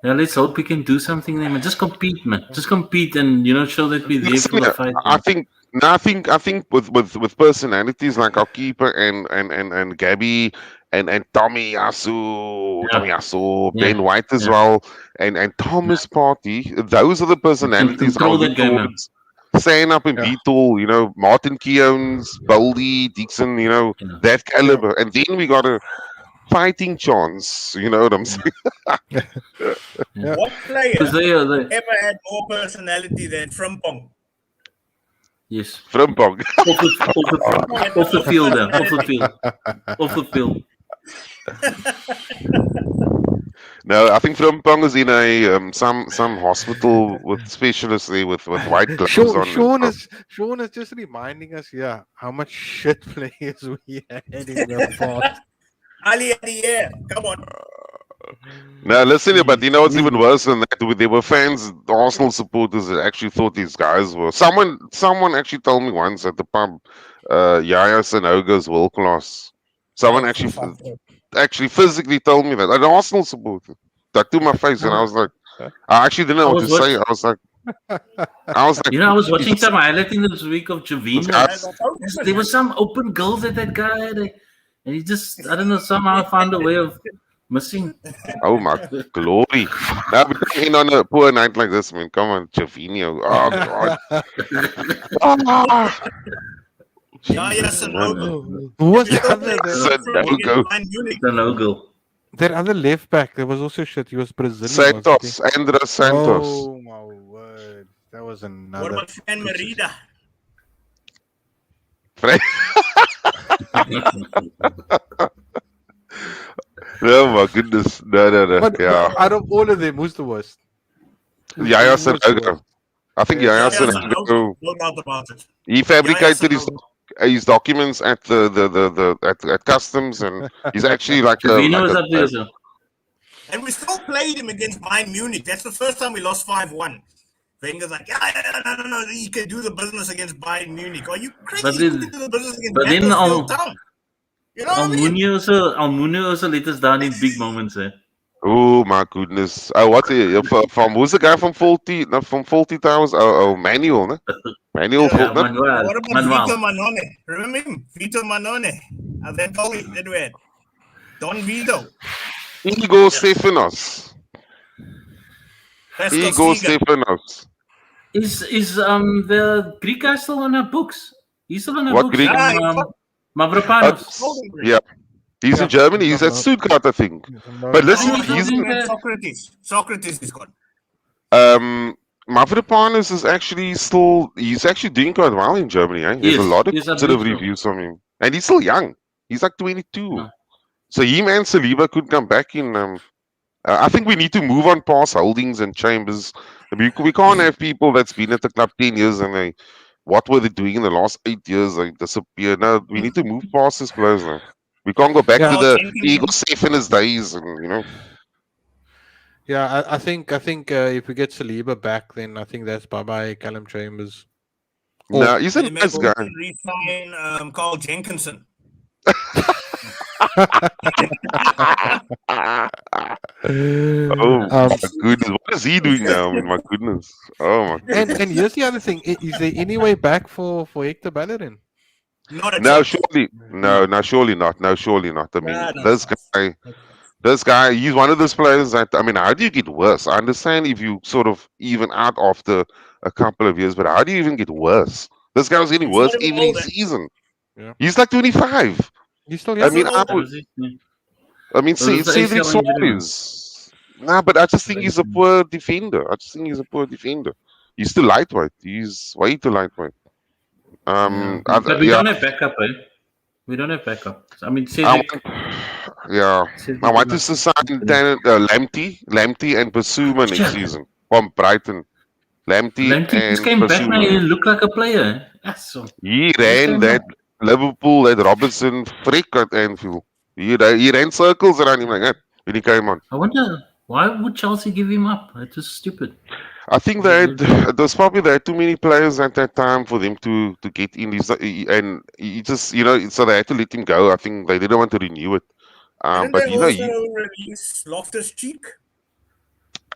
Let's hope we can do something there, man. Just compete, man. Just compete and show that we're there Listen, for the fight. I think with personalities like our keeper and Gabby and Tommy Yasu, Yeah. Ben White as Yeah. well, and Thomas Partey, those are the personalities control I'll that look game, man. towards. Stand up and Yeah. beat all, Martin Keown's, Baldy, Dixon, Yeah. that caliber. And then we got a fighting chance, you know what I'm saying? Yeah. What player Because they ever had more personality than Frimpong? yes. Frimpong. Off the field, then. Off the field. No, I think Frimpong is in a some hospital with specialists there with white gloves on. Sean is just reminding us, how much shit players we had in the past. Ali at the air. Come on. No, listen, but what's even worse than that? There were fans, Arsenal supporters, that actually thought these guys were. Someone actually told me once at the pub, Yaya Sanogo's world class. Someone actually physically told me that. An Arsenal supporter. That to my face, and I was like, I actually didn't know what to say. I was like, I was watching some highlighting this week of Javino. Yes. There were some open goals that guy had, and he just, I don't know, somehow found a way of missing. Oh my glory! Now we can end on a poor night like this, man. Come on, Javinho. Oh god. Yaya Sanogo. Who was the Still other? playing Sanogo. Bayern Munich. The no goal. That other left back, there was also shit. He was Brazilian. Santos, Andres Santos. Oh my word. That was another. What about Fran Merida? Oh my goodness. No. But Yeah. out of all of them, who's the worst? Yaya Who's the Sanogo. worst? I think Yeah. Yaya Yaya Sanogo. Sanogo, no doubt about it. He fabricated Yaya his documents at at customs, and he's actually like Javino was a- up there, so. And we still played him against Bayern Munich. That's the first time we lost 5-1. Wenger's like, no, he can do the business against Bayern Munich. Are you crazy? But He then- can do the business against but then Macclesfield Town. You know what I mean? Almunia also let us down in big moments, eh? Oh my goodness! From who's the guy from Faulty? Not from Faulty Towers. Manuel, no? Manuel. Yeah, no? Manuel. What about Vito Manone? Remember him? Vito Manone. That goalie that we had. Don Vito. Igor Stefanos. That's Igor Costigan. Stefanos. Is the Greek guy still on our books? He's still on our What books. Greek? Mavropanos. Yeah. He's Yeah, in Germany. He's at no. Stuttgart, I think. No, But no. listen, he's he's holding the- Socrates. Socrates is gone. Mavropanos is actually still. He's actually doing quite well in Germany. Eh? There's a Yes, lot of yes, I positive believe so. reviews from him, and he's still young. He's like 22. Yeah. So him and Saliba could come back in. I think we need to move on past Holdings and Chambers. We can't have people that's been at the club 10 years and what were they doing in the last 8 years? They disappeared. No, we need to move past this players now. We can't go back Yeah. to the Jenkins. Igor Stefanos days, and Yeah, I think if we get Saliba back, then I think that's bye Callum Chambers. no, he's a They may nice also guy. re-sign Carl Jenkinson. Oh my goodness, what is he doing now? I mean, my goodness. Oh my. and here's the other thing: is there any way back for Hector Bellerin? Not a No, chance. surely, no, surely not. No, surely not. I mean, No this guy, he's one of those players that, I mean, how do you get worse? I understand if you sort of even out after a couple of years, but how do you even get worse? This guy was getting He's worse not even every older. season. Yeah. He's like 25. He's still I young. mean, not That was it, yeah. I mean, Well, it's the Cedric ACL injury, man. Suarez. Nah, but I just think he's a poor defender. I just think he's a poor defender. He's too lightweight. He's way too lightweight. Yeah. But we don't have backup, right? We don't have backup. I mean, Cedric. Yeah. Cedric I want must- to sign Lamptey and Basuma next season from Brighton. Lamptey Lamptey and just came back now. He Basuma. looked like a player. That's so. He ran came that Liverpool, that Robertson freak at Anfield. He ran circles around him like that when he came on. I wonder why would Chelsea give him up? It was stupid. I think there's probably there too many players at that time for them to get in. And he just, so they had to let him go. I think they didn't want to renew it. Didn't But they also release Loftus Cheek?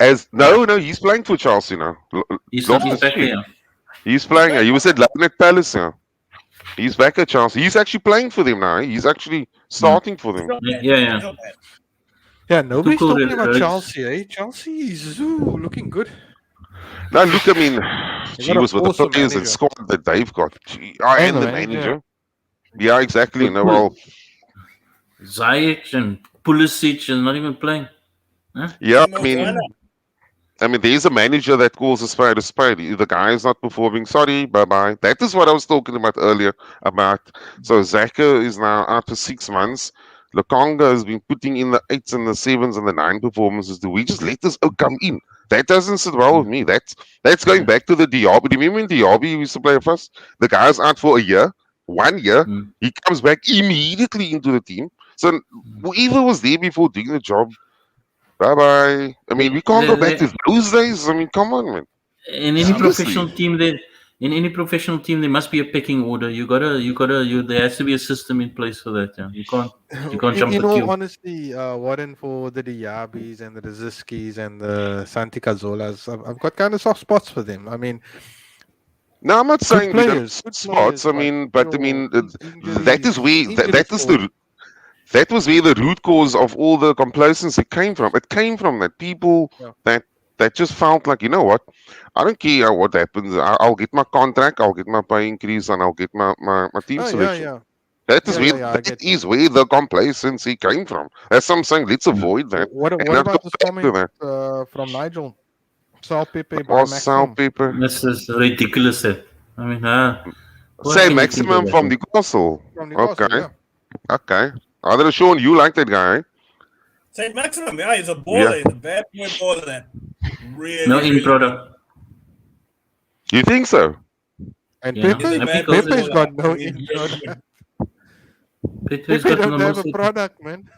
he's playing for Chelsea now. He's Loftus back Cheek. here. He's playing. He was at London Palace now. He's back at Chelsea. He's actually playing for them now. He's actually starting for them. Yeah. Yeah, nobody's Tuchel talking about really- Chelsea, eh? Chelsea is looking good. Now look, I mean, They she got was an with the awesome players and manager. squad that they've got. And And the the manager. manager. Yeah, exactly. Good No, well, Ziyech and Pulisic is not even playing. yeah, Timo I mean, Werner. there's a manager that calls a spade a spade. If the guy is not performing, sorry, bye-bye. That is what I was talking about earlier about. So Zaka is now out for 6 months. Lukonga has been putting in the 8s and the 7s and the 9 performances. Do we just let this come in? That doesn't sit well with me. That's going back to the Diaby. Remember when Diaby used to play for us? The guy's out for a year, 1 year. Mm. He comes back immediately into the team. So whoever was there before doing the job, bye-bye. I mean, we can't go back to those days. I mean, come on, man. In any professional team, there must be a pecking order. There has to be a system in place for that. Yeah, you can't jump In the all queue. honesty, Warren, for the Diabis and the Rziskis and the Santi Cazolas, I've got kind of soft spots for them. I mean, No, I'm not saying we don't players, good spots. players, I mean, but I mean, that is where injury-free. that was where the root cause of all the complacency came from. It came from that people that just felt like, you know what, I don't care what happens. I'll get my contract, I'll get my pay increase, and I'll get my team selection. That is that is where the complacency came from. That's what I'm saying. Let's avoid that. What And about not this go back to comment from Nigel? Sal Pepe by Or Sal Maximum. Pepper. This is ridiculous. I mean, what Say can you Maximum think from of that? Newcastle. From Newcastle, Okay. yeah. Okay. Other Sean, you like that guy? Saint Maximum, yeah, he's a baller. Yeah. He's a bad boy baller. That really, No in really product. You think so? And Yeah. Pepe, I think Pepe's also- got no He's in really product. good. Pepe's Pepe got don't no have a most- product, man.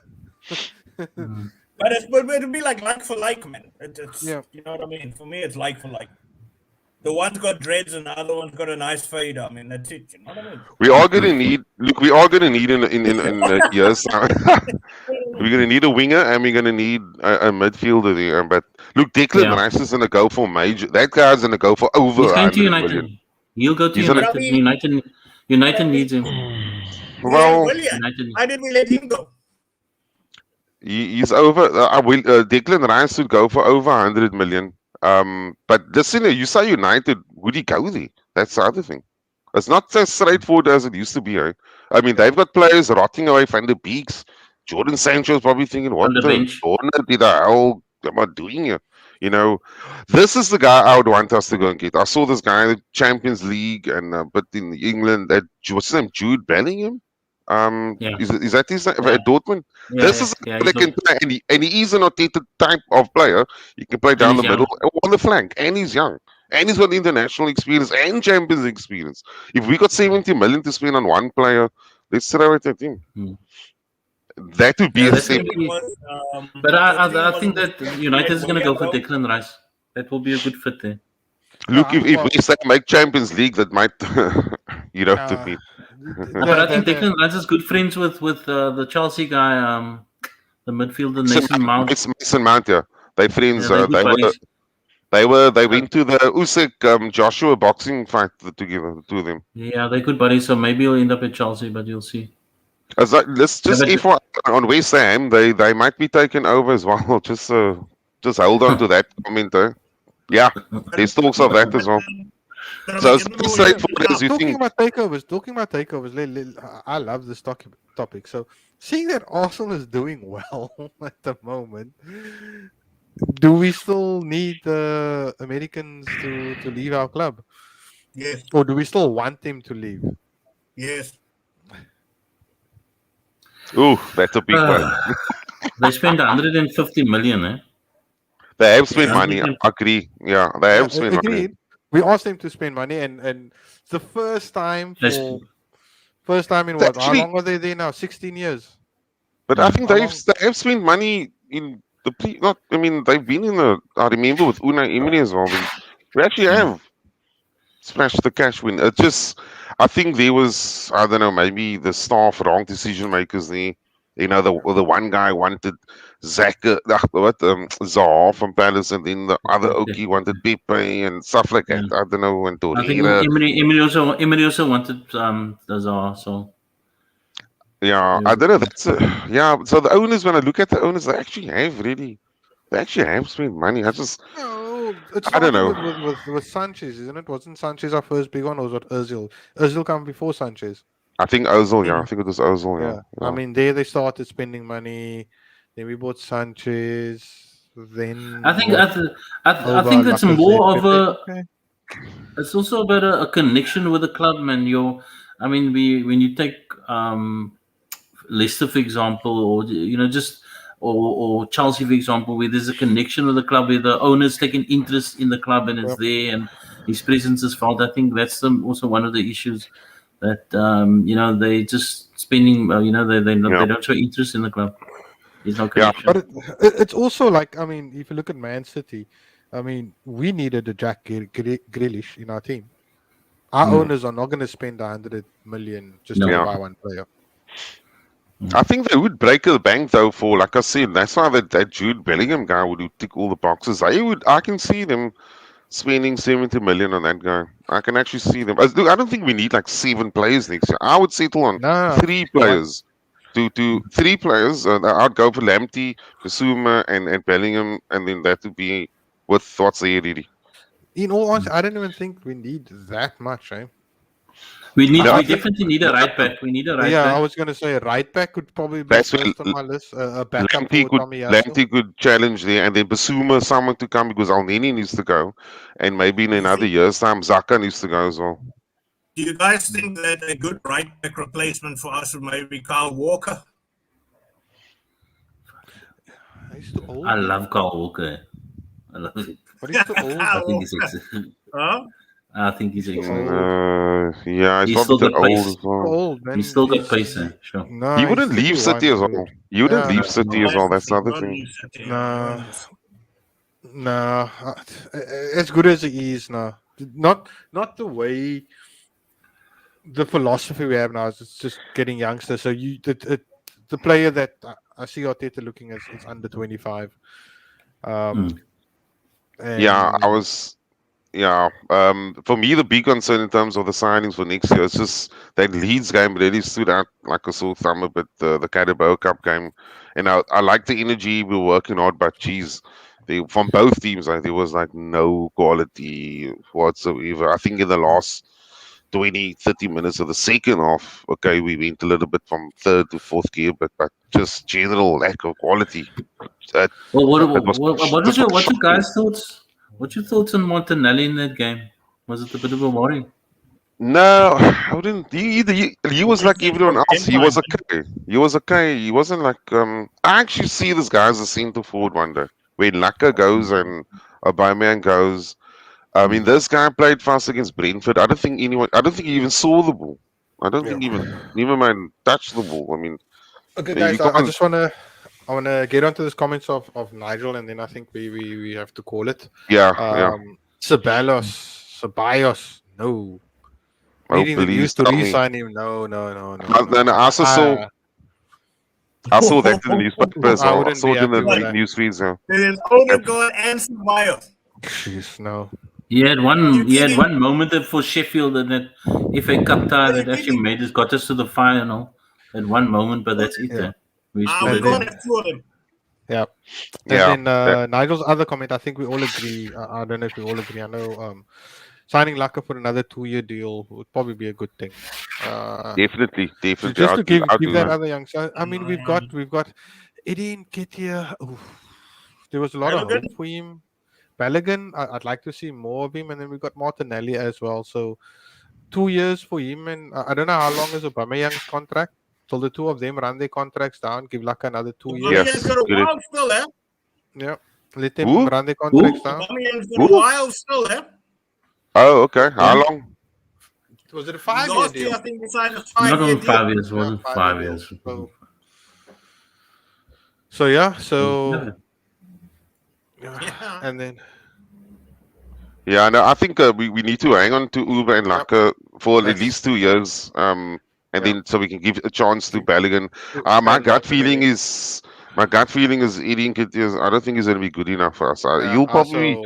But it'd be like for like, man. It's Yeah. You know what I mean? For me, it's like for like. The one's got dreads and the other one's got a nice fade. I mean, that's it. You know what I mean? We are gonna need in years. We're gonna need a winger and we're gonna need a midfielder there. But look, Declan Rice is gonna go for major. That guy's gonna go for over He's going to 100 United. million. He'll go to He's United. United needs him. Well, United. Why did we let him go? he's over. Declan Rice would go for over 100 million. But listen, you say United, would he go there? That's the other thing. It's not as straightforward as it used to be. Eh? I mean, they've got players rotting away, Van der Beeks. Jordan Sancho's probably thinking, what on the the bench. did the hell am I doing here? You know, this is the guy I would want us to go and get. I saw this guy in the Champions League, and but in England, that what's his name, Jude Bellingham. Yeah, Is that his name yeah, at Dortmund? yeah, This yeah. is a Yeah, guy that can play, and he is an Arteta type of player. He can play and down he's the young. middle or on the flank, and he's young. And he's got international experience and Champions League experience. If we got 70 million to spend on one player, let's throw it at him. Hmm. That would be Yeah, a that's step. going to be. Was, But the thing I was think with that City United is that going to go for Moyes Declan Rice. That will be a good fit there. Look, if Well, we say make Champions League, that might, you know, to uh, me. But I think the Declan Rice is good friends with the Chelsea guy, the midfielder Nason Mount. Mason Mount, yeah. They friends. Yeah, they're good buddies. They went to the Usyk Joshua boxing fight together, the two of them. Yeah, they're good buddies. So maybe he'll end up at Chelsea, but you'll see. Let's Yeah, just but if on West Ham, they might be taken over as well. Just hold on to that comment, eh? Yeah, there's talks of that as well. But I So mean, it's even pretty though straightforward as you talking think. about takeovers, I love this topic. So, seeing that Arsenal is doing well at the moment, do we still need the Americans to leave our club, yes, or do we still want them to leave? yes. Ooh, that's a big one. They spend 150 million, eh? They have spent money. 150. I agree. Yeah, they have spent money. Agreed. We asked them to spend money, and it's the first time They for sp- first time in They what? How actually- long are they there now? 16 years. But Yeah. I think How they long? have spent money in the not. I mean, they've been in the. I remember with Unai Emery as well. We actually have splashed the cash win. It just, I think there was, I don't know, maybe the staff wrong decision makers there. You know, the one guy wanted Zaha from Palace, and then the other Okie wanted Pepe and stuff like that. I don't know, and I think Torreira. Emery also wanted the Zaha, so Yeah, I don't know. That's yeah. So the owners, when I look at the owners, they actually have spent money. No, it I don't started know. with Sanchez, isn't it? Wasn't Sanchez our first big one, or was it Özil? Özil come before Sanchez. I think Ozil. Yeah, I think it was Ozil. Yeah, Yeah. I mean, there they started spending money. Then we bought Sanchez. Then I think bought I think Alba, it's more of Lacazette, a. Pepe. It's also about a connection with the club, man. I mean, when you take Leicester, for example, or just or Chelsea, for example, where there's a connection with the club, where the owners take an interest in the club and it's there, and his presence is felt. I think that's also one of the issues that they just spending. They don't show interest in the club. There's no connection. But it's also like, I mean, if you look at Man City, I mean, we needed a Jack Grealish in our team. Our owners are not going to spend 100 million just to buy one player. I think they would break the bank though for, like I said, that's why that Jude Bellingham guy would tick all the boxes. I can see them spending 70 million on that guy. I can actually see them. I don't think we need like 7 players next year. I would settle on No. 3 players. To 3 players. I'd go for Lamptey, Basuma, and Bellingham, and then that would be with what's there already. In all honesty, I don't even think we need that much, eh? We definitely need a right back. We need a right back. I was going to say a right back could probably be That's first on my list. A backup Lamptey for Tommy Lamptey could challenge there, and then Basuma, someone to come because Alneni needs to go, and maybe in another year's time, Zaka needs to go as well. Do you guys think that a good right back replacement for us would maybe Kyle Walker? He's too old. I love Kyle Walker. I love it. But he's too old. I think he's excellent. Huh? I think he's excellent. Yeah, he's still probably too got pace. old as well. Old, man. He's still got pace, sure. No, He wouldn't he's leave City as 31, well. dude. He wouldn't Yeah. leave City as well. That's the other thing. No, as good as he is now, not the way the philosophy we have now is it's just getting youngsters. So the player that I see Arteta looking at is under 25. Yeah, and- I was. Yeah, for me, the big concern in terms of the signings for next year is just that Leeds game really stood out like a sore thumb a bit, the Carabao Cup game. And I like the energy, we're working hard, but geez, from both teams, there was like no quality whatsoever. I think in the last 20, 30 minutes of the second half, okay, we went a little bit from third to fourth gear, but just general lack of quality. That, Well, that was what's your shocking. guys' thoughts? What's your thoughts on Martinelli in that game? Was it a bit of a worry? No, I wouldn't. He was like everyone else. He was Game okay. He was okay. He wasn't like I actually see this guy as a centre forward one day. When Laka goes and Aubameyang goes. I mean, this guy played for us against Brentford. I don't think anyone. I don't think he even saw the ball. I don't think even. Never mind, touched the ball. I mean, Okay, you guys, I can't. just wanna get onto this comments of Nigel, and then I think we have to call it. Yeah, yeah. Ceballos, no. Oh, Needing the news please to tell me. re-sign him, no. No, I also saw. I saw that in the newspaper as I well. I wouldn't saw be it in the happy with that. news feeds. Yeah. There's Odegaard and Ceballos. Jeez, no. He had one. You He had see- one moment that for Sheffield and that FA Cup tie that actually made us got us to the final. At one moment, but that's it. Yeah. We still I'm And going didn't. to two of them. Yeah. Yeah, And then Nigel's other comment, I think we all agree. I don't know if we all agree. I know signing Laka for another 2-year deal would probably be a good thing. Definitely. Just to give do that that. other young. So, I mean, we've got Eddie Nketiah. There was a lot of Balogun. hope for him. Balogun, I'd like to see more of him, and then we've got Martinelli as well. So 2 years for him, and I don't know how long is Aubameyang's contract. Till the two of them run their contracts down, give Laka another 2 years. Yes, Aubameyang's got a good. while still, eh? Yeah, let them Who? run their contracts down. Aubameyang's got a Who? while still, eh? Oh, okay. How long? Was it a 5-year Last deal? year, I think we signed a Not 5-year on deal. 5 years. Yeah, Wasn't 5 5-year years. deal. So yeah, Yeah. Yeah. and then Yeah, no, I think we need to hang on to Uber and Laka for at least 2 years. And then so we can give a chance to Balogun. My and gut feeling Martinelli. is Eddie Nketiah. I don't think he's going to be good enough for us. Yeah,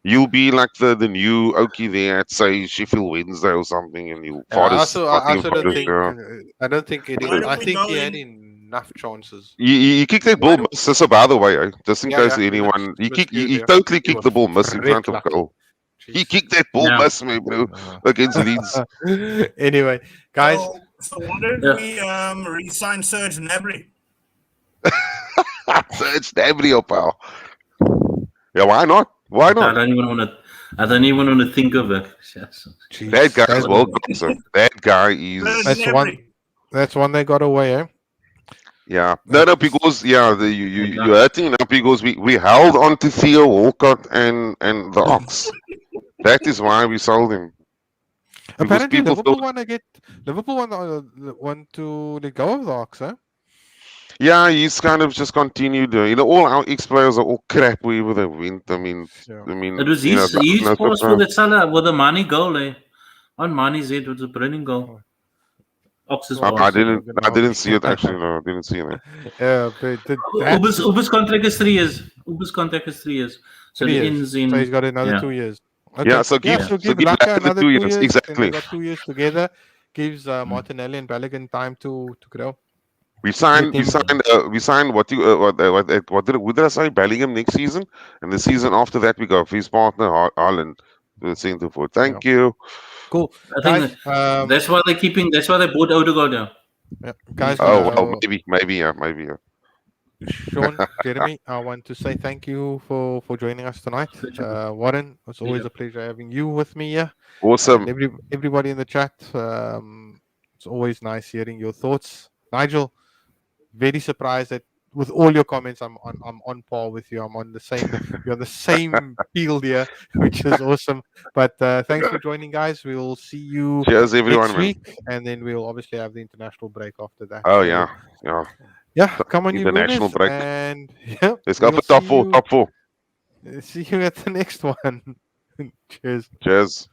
You'll be like the new Okie there at say Sheffield Wednesday or something, and you'll I fight us. also don't think Eddie. Why don't I we think go he had in- enough chances. He kicked that ball miss. So by the way, just in case Yeah, anyone, he miscued, totally He kicked was the ball miss in front of lucky. goal. He Jeez. kicked that ball Yeah. miss, man, bro, against Leeds. Anyway, guys, So why don't we re-sign Serge Gnabry? It's Gabriel, pal. Yeah, why not? Why I not? don't even want to. I don't even want to think of it. jeez, That guy is that's- welcome, sir. That guy is. That's That's one they got away, eh? Yeah, no, because you're hurting now because we held on to Theo Walcott and the Ox. That is why we sold him. Because Apparently, people Liverpool want to let go of the Ox, eh? Yeah, he's kind of just continued. All our ex players are all crap wherever they went. I mean, It was his pass for that Salah with the Mane goal, eh? On Mane's head was a brilliant goal. Ox's pass. I didn't see it actually. No, I didn't see it. Yeah, but Uber's contract is 3 years. Uber's contract is 3 years. So it ends in. So he's got another yeah. 2 years. Yeah, so give Laka Laka another 2 2 years, years. exactly. And they got 2 years together. Gives Martinelli and Balogun time to grow. We signed who did I say? Bellingham next season, and the season after that we go for his partner Haaland to the centre forward. Thank you. Cool. I think Guys, that's why they're keeping. That's why they bought Odegaard now. guys. Oh well, maybe yeah. Sean, Jeremy, I want to say thank you for joining us tonight. Warren, it's always a pleasure having you with me here. Awesome. And everybody in the chat, it's always nice hearing your thoughts. Nigel, very surprised that with all your comments, I'm on par with you. I'm on the same. You're on the same field here, which is awesome. But thanks for joining, guys. We'll see you Cheers, everyone, next man. week, and then we'll obviously have the international break after that. Oh So, yeah. Come on, you International winners, break. and Let's go we'll for top see four. you- Top four. See you at the next one. Cheers. Cheers.